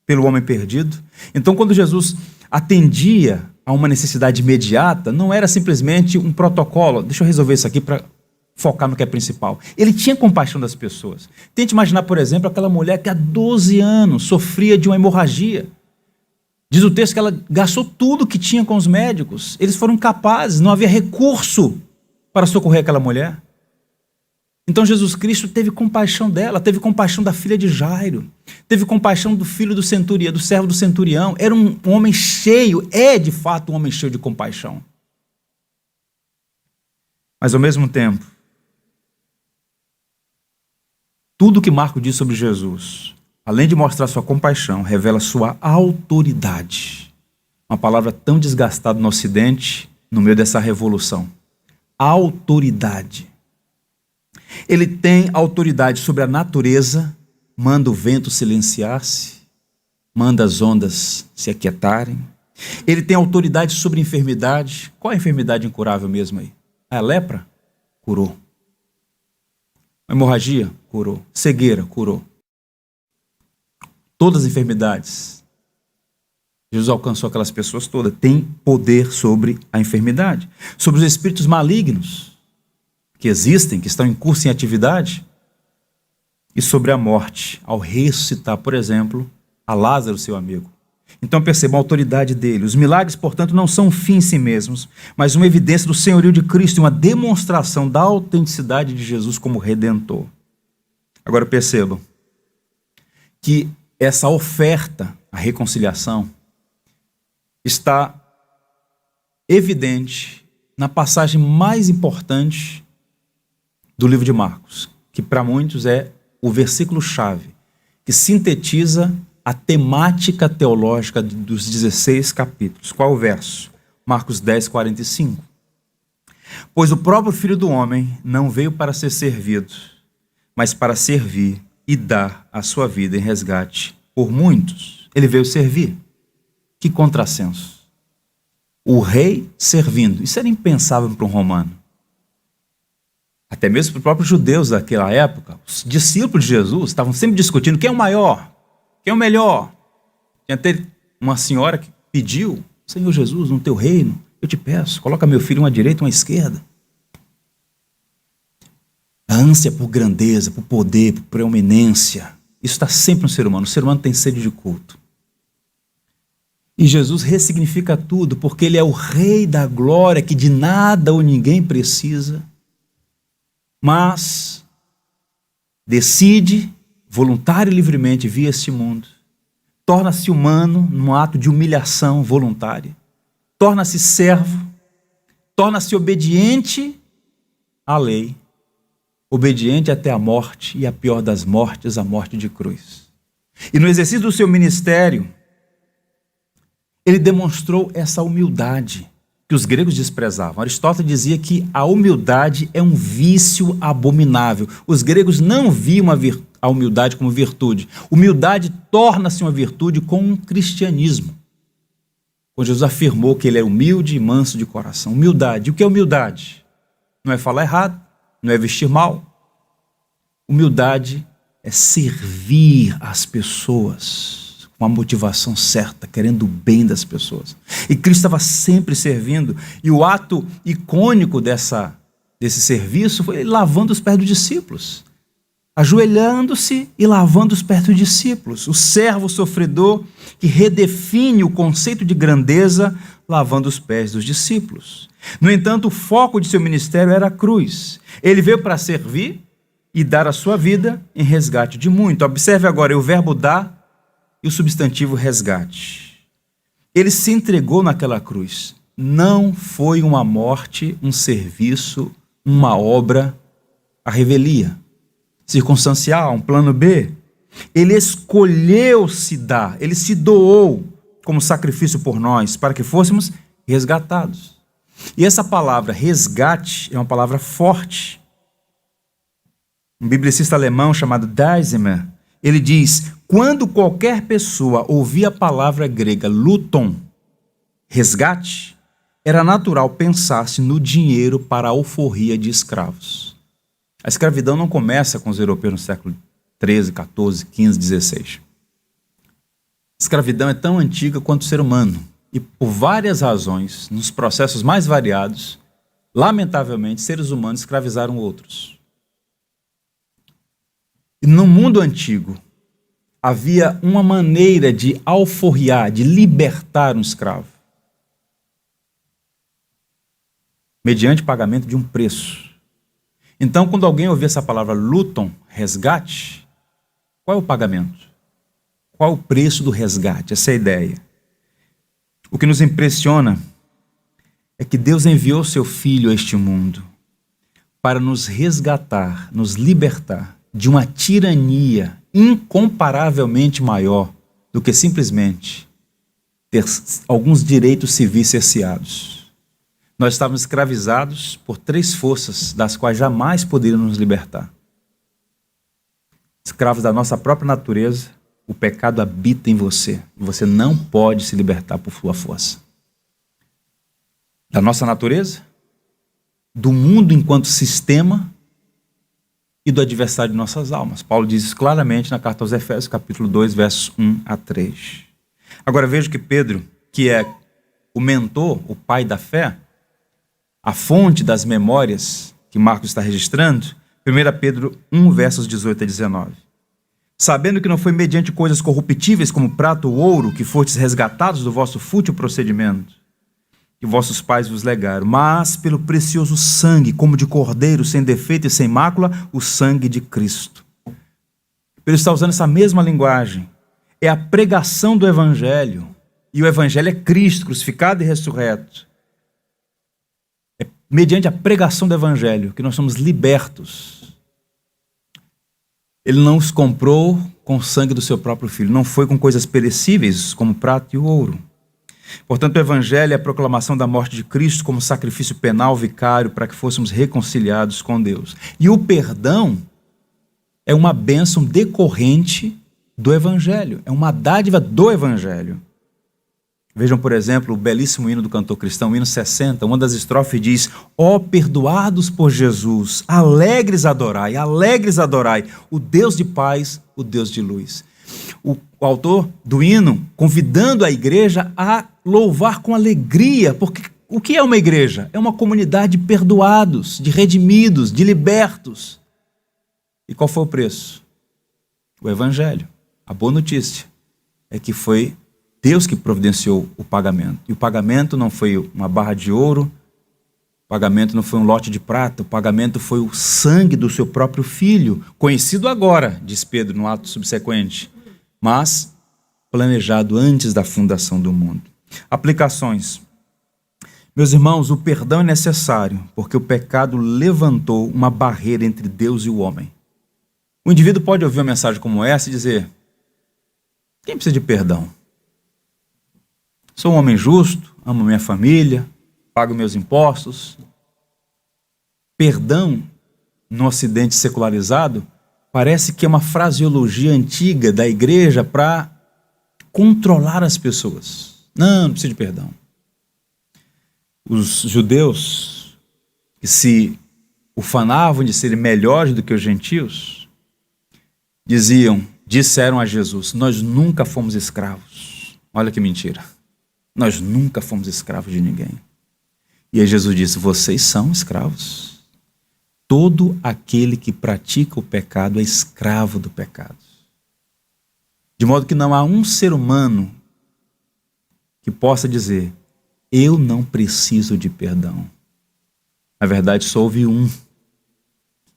pelo homem perdido. Então, quando Jesus atendia a uma necessidade imediata, não era simplesmente um protocolo, deixa eu resolver isso aqui para focar no que é principal. Ele tinha compaixão das pessoas. Tente imaginar, por exemplo, aquela mulher que há 12 anos sofria de uma hemorragia. Diz o texto que ela gastou tudo que tinha com os médicos. Eles foram incapazes, não havia recurso para socorrer aquela mulher. Então Jesus Cristo teve compaixão dela, teve compaixão da filha de Jairo, teve compaixão do filho do centurião, do servo do centurião. Era um homem cheio, é de fato um homem cheio de compaixão. Mas ao mesmo tempo, Tudo que Marcos diz sobre Jesus, além de mostrar sua compaixão, revela sua autoridade. Uma palavra tão desgastada no Ocidente, no meio dessa revolução. Autoridade. Ele tem autoridade sobre a natureza, manda o vento silenciar-se, manda as ondas se aquietarem. Ele tem autoridade sobre a enfermidade. Qual é a enfermidade incurável mesmo aí? A lepra? Curou. A hemorragia? Curou. Cegueira? Curou. Todas as enfermidades. Jesus alcançou aquelas pessoas todas. Tem poder sobre a enfermidade. Sobre os espíritos malignos que existem, que estão em curso, em atividade. E sobre a morte, ao ressuscitar, por exemplo, a Lázaro, seu amigo. Então percebam a autoridade dele. Os milagres, portanto, não são um fim em si mesmos, mas uma evidência do senhorio de Cristo e uma demonstração da autenticidade de Jesus como Redentor. Agora percebam que essa oferta, a reconciliação, está evidente na passagem mais importante do livro de Marcos, que para muitos é o versículo-chave, que sintetiza a temática teológica dos 16 capítulos. Qual é o verso? Marcos 10, 45. Pois o próprio Filho do Homem não veio para ser servido, mas para servir e dar a sua vida em resgate por muitos. Ele veio servir. Que contrassenso. O rei servindo. Isso era impensável para um romano. Até mesmo para os próprios judeus daquela época, os discípulos de Jesus estavam sempre discutindo quem é o maior, quem é o melhor. Tinha até uma senhora que pediu: Senhor Jesus, no teu reino, eu te peço, coloca meu filho uma à direita e uma à esquerda. A ânsia por grandeza, por poder, por preeminência, isso está sempre no ser humano. O ser humano tem sede de culto. E Jesus ressignifica tudo, porque ele é o rei da glória, que de nada ou ninguém precisa, mas decide, voluntário e livremente, vir a este mundo, torna-se humano num ato de humilhação voluntária, torna-se servo, torna-se obediente à lei, obediente até a morte, e a pior das mortes, a morte de cruz. E no exercício do seu ministério, ele demonstrou essa humildade que os gregos desprezavam. Aristóteles dizia que a humildade é um vício abominável. Os gregos não viam a humildade como virtude. Humildade torna-se uma virtude com o cristianismo. Quando Jesus afirmou que ele é humilde e manso de coração. Humildade. O que é humildade? Não é falar errado, não é vestir mal. Humildade é servir as pessoas com a motivação certa, querendo o bem das pessoas. E Cristo estava sempre servindo, e o ato icônico desse serviço foi ele lavando os pés dos discípulos, ajoelhando-se e lavando os pés dos discípulos. O servo sofredor que redefine o conceito de grandeza, lavando os pés dos discípulos. No entanto, o foco de seu ministério era a cruz. Ele veio para servir e dar a sua vida em resgate de muito. Observe agora o verbo dar e o substantivo resgate. Ele se entregou naquela cruz. Não foi uma morte, um serviço, uma obra à revelia, circunstancial, um plano B. Ele escolheu se dar, ele se doou como sacrifício por nós, para que fôssemos resgatados. E essa palavra resgate é uma palavra forte. Um biblicista alemão chamado Deisemer, ele diz: quando qualquer pessoa ouvia a palavra grega luton, resgate, era natural pensar-se no dinheiro para a alforria de escravos. A escravidão não começa com os europeus no século 13, 14, 15, 16. A escravidão é tão antiga quanto o ser humano. E por várias razões, nos processos mais variados, lamentavelmente, seres humanos escravizaram outros. E no mundo antigo, havia uma maneira de alforriar, de libertar um escravo, mediante pagamento de um preço. Então, quando alguém ouvia essa palavra luton, resgate, qual é o pagamento? Qual é o preço do resgate? Essa é a ideia. O que nos impressiona é que Deus enviou seu Filho a este mundo para nos resgatar, nos libertar de uma tirania incomparavelmente maior do que simplesmente ter alguns direitos civis cerceados. Nós estávamos escravizados por 3 forças das quais jamais poderiam nos libertar. Escravos da nossa própria natureza, o pecado habita em você. E você não pode se libertar por sua força. Da nossa natureza, do mundo enquanto sistema e do adversário de nossas almas. Paulo diz isso claramente na carta aos Efésios, capítulo 2, versos 1 a 3. Agora veja que Pedro, que é o mentor, o pai da fé, a fonte das memórias que Marcos está registrando, 1 Pedro 1, versos 18 a 19. Sabendo que não foi mediante coisas corruptíveis como prata ou ouro que fostes resgatados do vosso fútil procedimento, que vossos pais vos legaram, mas pelo precioso sangue, como de cordeiro, sem defeito e sem mácula, o sangue de Cristo. Ele está usando essa mesma linguagem. É a pregação do Evangelho. E o Evangelho é Cristo, crucificado e ressurreto. É mediante a pregação do Evangelho que nós somos libertos. Ele não os comprou com o sangue do seu próprio Filho. Não foi com coisas perecíveis, como prata e ouro. Portanto, o Evangelho é a proclamação da morte de Cristo como sacrifício penal vicário para que fôssemos reconciliados com Deus. E o perdão é uma bênção decorrente do Evangelho, é uma dádiva do Evangelho. Vejam, por exemplo, o belíssimo hino do cantor cristão, o hino 60, uma das estrofes diz: ó perdoados por Jesus, alegres adorai, o Deus de paz, o Deus de luz. O autor do hino convidando a igreja a louvar com alegria, porque o que é uma igreja? É uma comunidade de perdoados, de redimidos, de libertos. E qual foi o preço? O Evangelho. A boa notícia é que foi Deus que providenciou o pagamento. E o pagamento não foi uma barra de ouro, o pagamento não foi um lote de prata, o pagamento foi o sangue do seu próprio Filho, conhecido agora, diz Pedro no ato subsequente, mas planejado antes da fundação do mundo. Aplicações. Meus irmãos, o perdão é necessário, porque o pecado levantou uma barreira entre Deus e o homem. O indivíduo pode ouvir uma mensagem como essa e dizer: quem precisa de perdão? Sou um homem justo, amo minha família, pago meus impostos. Perdão, no Ocidente secularizado, parece que é uma fraseologia antiga da igreja para controlar as pessoas. Não precisa de perdão. Os judeus, que se ufanavam de serem melhores do que os gentios, disseram a Jesus: nós nunca fomos escravos. Olha que mentira. Nós nunca fomos escravos de ninguém. E aí Jesus disse: vocês são escravos. Todo aquele que pratica o pecado é escravo do pecado. De modo que não há um ser humano que possa dizer: eu não preciso de perdão. Na verdade, só houve um.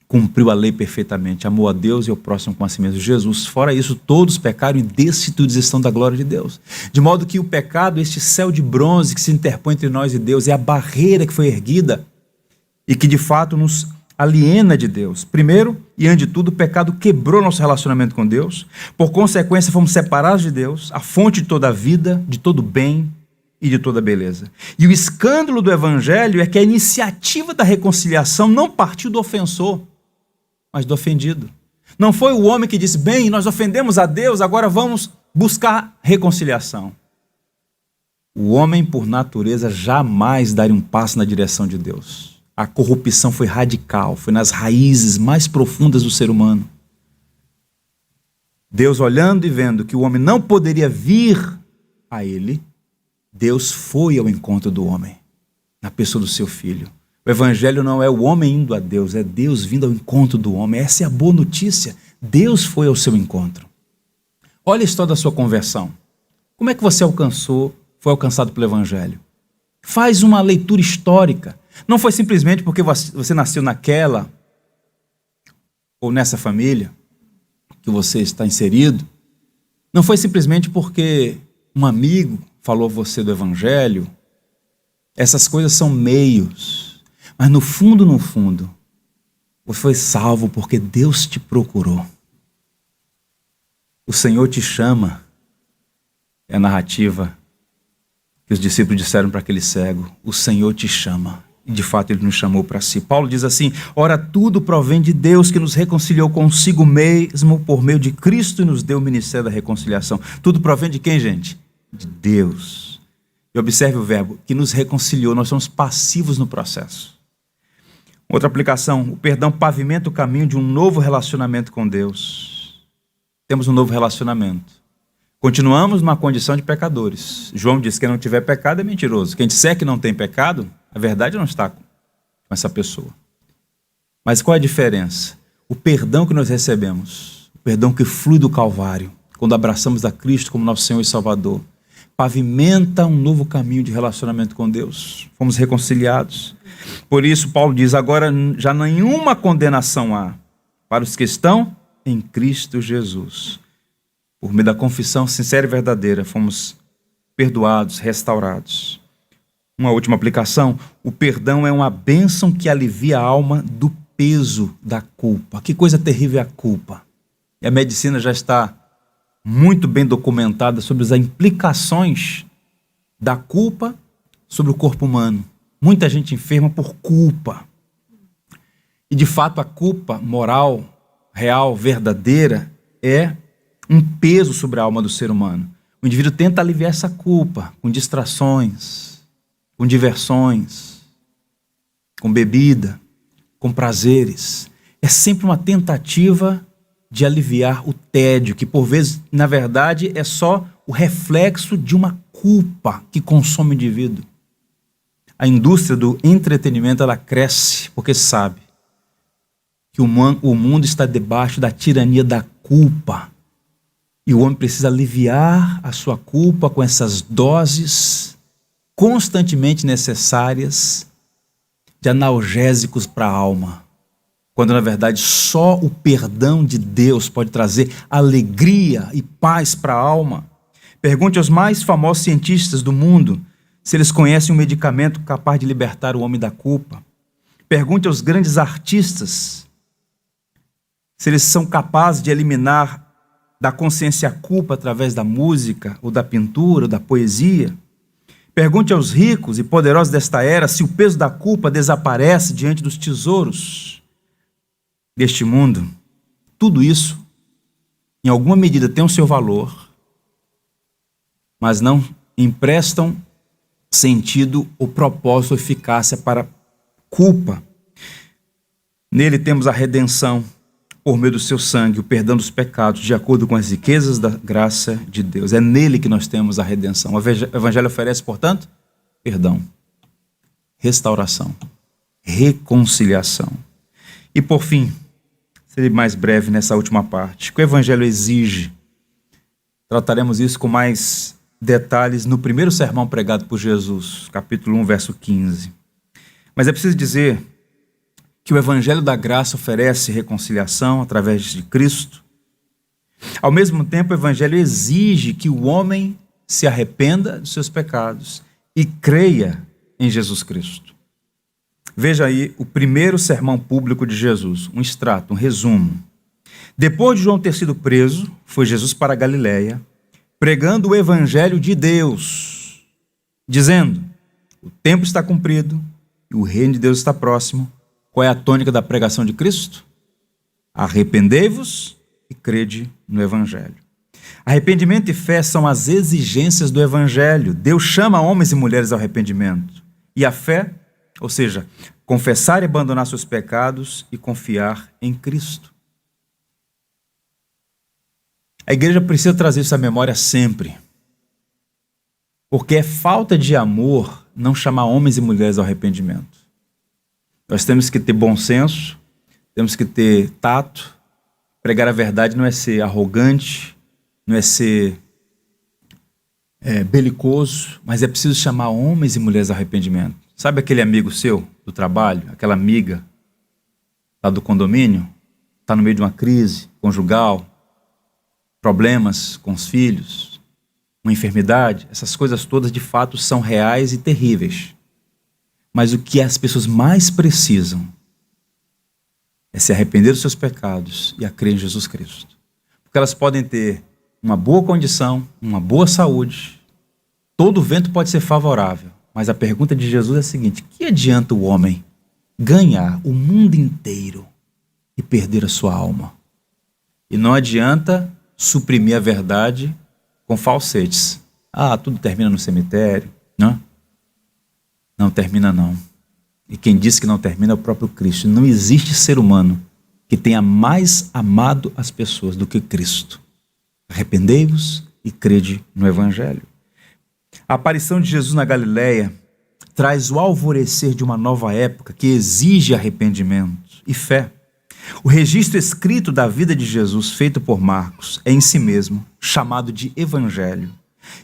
Cumpriu a lei perfeitamente, amou a Deus e ao próximo com a si mesmo, Jesus. Fora isso, todos pecaram e destituídos estão da glória de Deus. De modo que o pecado, este céu de bronze que se interpõe entre nós e Deus, é a barreira que foi erguida e que de fato nos aliena de Deus. Primeiro, e antes de tudo, o pecado quebrou nosso relacionamento com Deus. Por consequência, fomos separados de Deus, a fonte de toda a vida, de todo bem e de toda beleza. E o escândalo do Evangelho é que a iniciativa da reconciliação não partiu do ofensor, mas do ofendido. Não foi o homem que disse: bem, nós ofendemos a Deus, agora vamos buscar reconciliação. O homem, por natureza, jamais daria um passo na direção de Deus. A corrupção foi radical, foi nas raízes mais profundas do ser humano. Deus, olhando e vendo que o homem não poderia vir a ele, Deus foi ao encontro do homem, na pessoa do seu Filho. O Evangelho não é o homem indo a Deus, é Deus vindo ao encontro do homem. Essa é a boa notícia. Deus foi ao seu encontro. Olha a história da sua conversão. Como é que você foi alcançado pelo Evangelho? Faz uma leitura histórica. Não foi simplesmente porque você nasceu naquela ou nessa família que você está inserido. Não foi simplesmente porque um amigo falou a você do Evangelho. Essas coisas são meios. Mas no fundo, Você foi salvo porque Deus te procurou. O Senhor te chama. É a narrativa que os discípulos disseram para aquele cego. O Senhor te chama. E de fato ele nos chamou para si. Paulo diz assim: ora, tudo provém de Deus, que nos reconciliou consigo mesmo por meio de Cristo e nos deu o ministério da reconciliação. Tudo provém de quem, gente? De Deus. E observe o verbo, que nos reconciliou. Nós somos passivos no processo. Outra aplicação: o perdão pavimenta o caminho de um novo relacionamento com Deus. Temos um novo relacionamento. Continuamos numa condição de pecadores. João diz que quem não tiver pecado é mentiroso. Quem disser que não tem pecado, a verdade não está com essa pessoa. Mas qual é a diferença? O perdão que nós recebemos, o perdão que flui do Calvário, quando abraçamos a Cristo como nosso Senhor e Salvador, pavimenta um novo caminho de relacionamento com Deus. Fomos reconciliados. Por isso, Paulo diz: agora já nenhuma condenação há para os que estão em Cristo Jesus. Por meio da confissão sincera e verdadeira, fomos perdoados, restaurados. Uma última aplicação: o perdão é uma bênção que alivia a alma do peso da culpa. Que coisa terrível é a culpa. E a medicina já está muito bem documentada sobre as implicações da culpa sobre o corpo humano. Muita gente enferma por culpa. E de fato a culpa moral, real, verdadeira, é um peso sobre a alma do ser humano. O indivíduo tenta aliviar essa culpa com distrações, com diversões, com bebida, com prazeres. É sempre uma tentativa de aliviar o tédio, que por vezes, na verdade, é só o reflexo de uma culpa que consome o indivíduo. A indústria do entretenimento, ela cresce porque sabe que o mundo está debaixo da tirania da culpa. E o homem precisa aliviar a sua culpa com essas doses constantemente necessárias de analgésicos para a alma. Quando, na verdade, só o perdão de Deus pode trazer alegria e paz para a alma. Pergunte aos mais famosos cientistas do mundo se eles conhecem um medicamento capaz de libertar o homem da culpa. Pergunte aos grandes artistas se eles são capazes de eliminar da consciência a culpa através da música, ou da pintura, ou da poesia. Pergunte aos ricos e poderosos desta era se o peso da culpa desaparece diante dos tesouros deste mundo. Tudo isso, em alguma medida, tem o seu valor, mas não emprestam sentido ou propósito ou eficácia para a culpa. Nele temos a redenção por meio do seu sangue, o perdão dos pecados, de acordo com as riquezas da graça de Deus. É nele que nós temos a redenção. O Evangelho oferece, portanto, perdão, restauração, reconciliação. E por fim, serei mais breve nessa última parte. O que o Evangelho exige? Trataremos isso com mais detalhes no primeiro sermão pregado por Jesus, capítulo 1, verso 15. Mas é preciso dizer que o Evangelho da Graça oferece reconciliação através de Cristo. Ao mesmo tempo, o Evangelho exige que o homem se arrependa dos seus pecados e creia em Jesus Cristo. Veja aí o primeiro sermão público de Jesus, um extrato, um resumo. Depois de João ter sido preso, foi Jesus para a Galiléia, pregando o Evangelho de Deus, dizendo: o tempo está cumprido e o reino de Deus está próximo. Qual é a tônica da pregação de Cristo? Arrependei-vos e crede no Evangelho. Arrependimento e fé são as exigências do Evangelho. Deus chama homens e mulheres ao arrependimento. E a fé, ou seja, confessar e abandonar seus pecados e confiar em Cristo. A igreja precisa trazer isso à memória sempre. Porque é falta de amor não chamar homens e mulheres ao arrependimento. Nós temos que ter bom senso, temos que ter tato. Pregar a verdade não é ser arrogante, não é ser belicoso, mas é preciso chamar homens e mulheres ao arrependimento. Sabe aquele amigo seu do trabalho, aquela amiga lá do condomínio, está no meio de uma crise conjugal, problemas com os filhos, uma enfermidade? Essas coisas todas de fato são reais e terríveis. Mas o que as pessoas mais precisam é se arrepender dos seus pecados e a crer em Jesus Cristo. Porque elas podem ter uma boa condição, uma boa saúde, todo vento pode ser favorável, mas a pergunta de Jesus é a seguinte: que adianta o homem ganhar o mundo inteiro e perder a sua alma? E não adianta suprimir a verdade com falsetes. Tudo termina no cemitério, não? Não termina não. E quem disse que não termina é o próprio Cristo. Não existe ser humano que tenha mais amado as pessoas do que Cristo. Arrependei-vos e crede no Evangelho. A aparição de Jesus na Galileia traz o alvorecer de uma nova época que exige arrependimento e fé. O registro escrito da vida de Jesus, feito por Marcos, é em si mesmo chamado de Evangelho.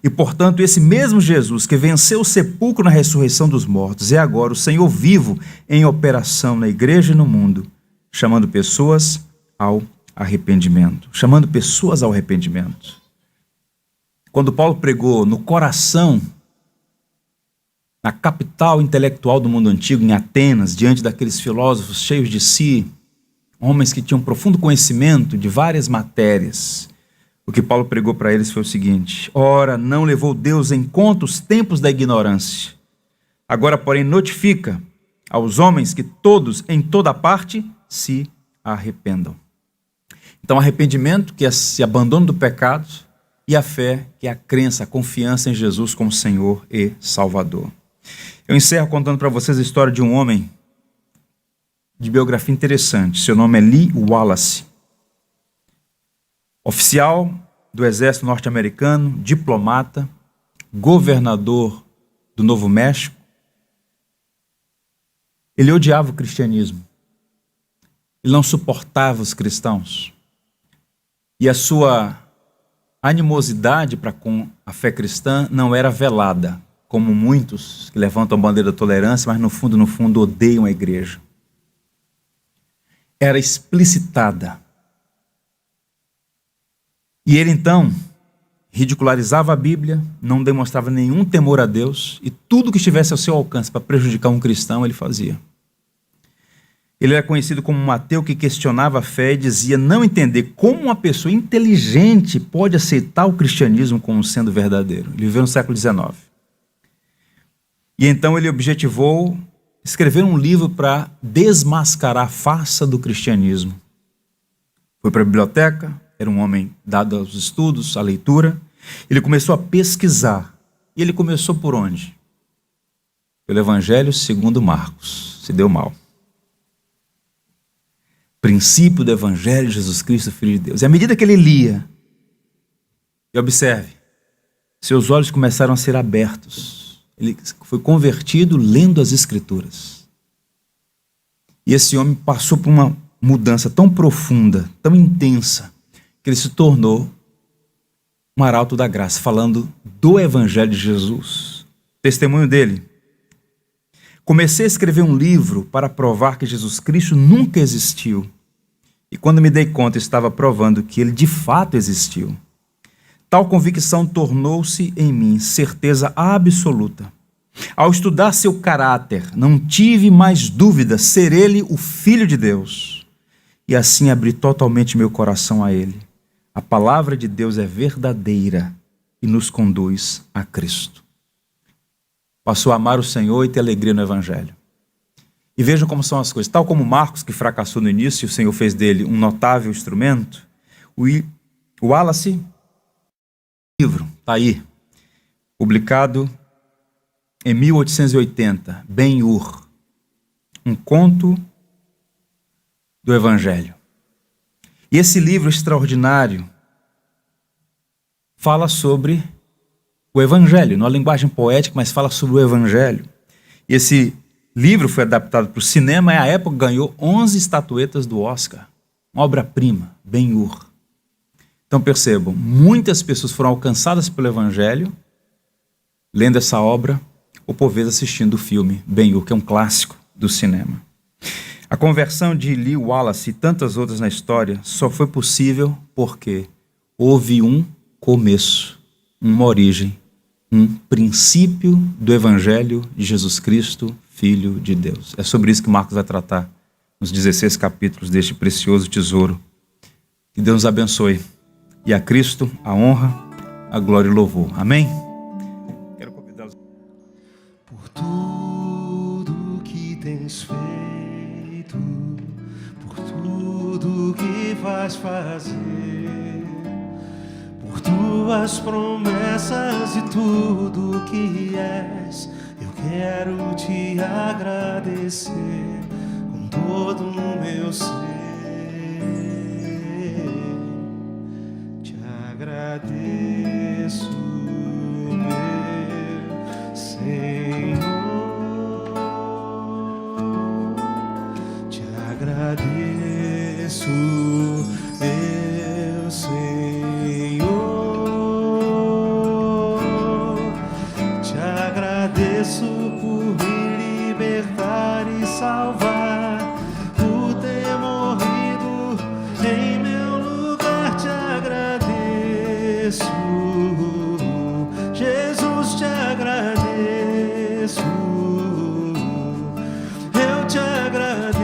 E, portanto, esse mesmo Jesus que venceu o sepulcro na ressurreição dos mortos é agora o Senhor vivo em operação na igreja e no mundo, chamando pessoas ao arrependimento. Quando Paulo pregou no coração, na capital intelectual do mundo antigo, em Atenas, diante daqueles filósofos cheios de si, homens que tinham profundo conhecimento de várias matérias, o que Paulo pregou para eles foi o seguinte: ora, não levou Deus em conta os tempos da ignorância. Agora, porém, notifica aos homens que todos, em toda parte, se arrependam. Então, arrependimento, que é esse abandono do pecado, e a fé, que é a crença, a confiança em Jesus como Senhor e Salvador. Eu encerro contando para vocês a história de um homem de biografia interessante. Seu nome é Lee Wallace. Oficial do exército norte-americano, diplomata, governador do Novo México. Ele odiava o cristianismo. Ele não suportava os cristãos. E a sua animosidade para com a fé cristã não era velada, como muitos que levantam a bandeira da tolerância, mas no fundo odeiam a igreja. Era explicitada. E ele então ridicularizava a Bíblia, não demonstrava nenhum temor a Deus, e tudo que estivesse ao seu alcance para prejudicar um cristão, ele fazia. Ele era conhecido como um ateu que questionava a fé e dizia não entender como uma pessoa inteligente pode aceitar o cristianismo como sendo verdadeiro. Ele viveu no século XIX. E então ele objetivou escrever um livro para desmascarar a farsa do cristianismo. Foi para a biblioteca, era um homem dado aos estudos, à leitura. Ele começou a pesquisar. E ele começou por onde? Pelo Evangelho segundo Marcos. Se deu mal. Princípio do Evangelho de Jesus Cristo, Filho de Deus. E à medida que ele lia, e observe, seus olhos começaram a ser abertos. Ele foi convertido lendo as Escrituras. E esse homem passou por uma mudança tão profunda, tão intensa, que ele se tornou um arauto da graça, falando do Evangelho de Jesus. Testemunho dele. Comecei a escrever um livro para provar que Jesus Cristo nunca existiu. E quando me dei conta, estava provando que ele de fato existiu. Tal convicção tornou-se em mim certeza absoluta. Ao estudar seu caráter, não tive mais dúvida ser ele o Filho de Deus. E assim abri totalmente meu coração a ele. A palavra de Deus é verdadeira e nos conduz a Cristo. Passou a amar o Senhor e ter alegria no Evangelho. E vejam como são as coisas. Tal como Marcos, que fracassou no início, o Senhor fez dele um notável instrumento, o Wallace, livro, está aí, publicado em 1880, Ben-Hur, um conto do Evangelho. E esse livro extraordinário fala sobre o Evangelho, não a linguagem poética, mas fala sobre o Evangelho. E esse livro foi adaptado para o cinema e à época ganhou 11 estatuetas do Oscar. Uma obra-prima, Ben-Hur. Então percebam, muitas pessoas foram alcançadas pelo Evangelho, lendo essa obra, ou por vezes assistindo o filme Ben-Hur, que é um clássico do cinema. A conversão de Lee Wallace e tantas outras na história só foi possível porque houve um começo, uma origem, um princípio do Evangelho de Jesus Cristo, Filho de Deus. É sobre isso que Marcos vai tratar nos 16 capítulos deste precioso tesouro. Que Deus nos abençoe. E a Cristo a honra, a glória e o louvor. Amém? Quero convidá-los. Por tudo que tens feito, por tudo que vais fazer, por tuas promessas e tudo que és, eu quero te agradecer com todo o meu ser. Te agradeço, meu Senhor. Te agradeço, meu Senhor. Te agradeço por me libertar e salvar, por ter morrido em meu lugar. Te agradeço, Jesus, te agradeço. Eu te agradeço,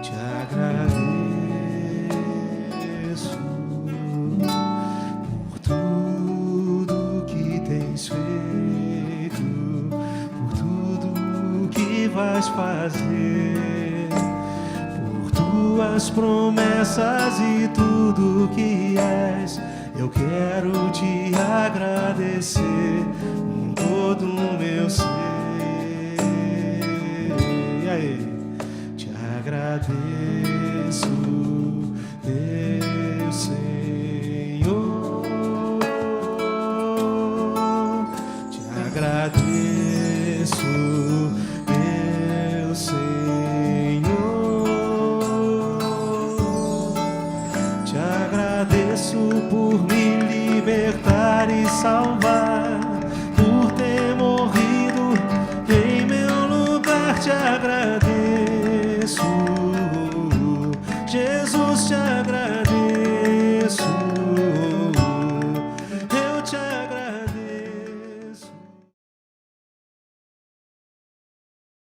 te agradeço por tudo que tens feito, por tudo que vais fazer, por tuas promessas e tudo que és. Eu quero te agradecer com todo o meu ser. E aí? Te agradeço, meu Senhor. Te agradeço, meu Senhor. Te agradeço por me libertar e salvar, por ter morrido em meu lugar. Te agradeço,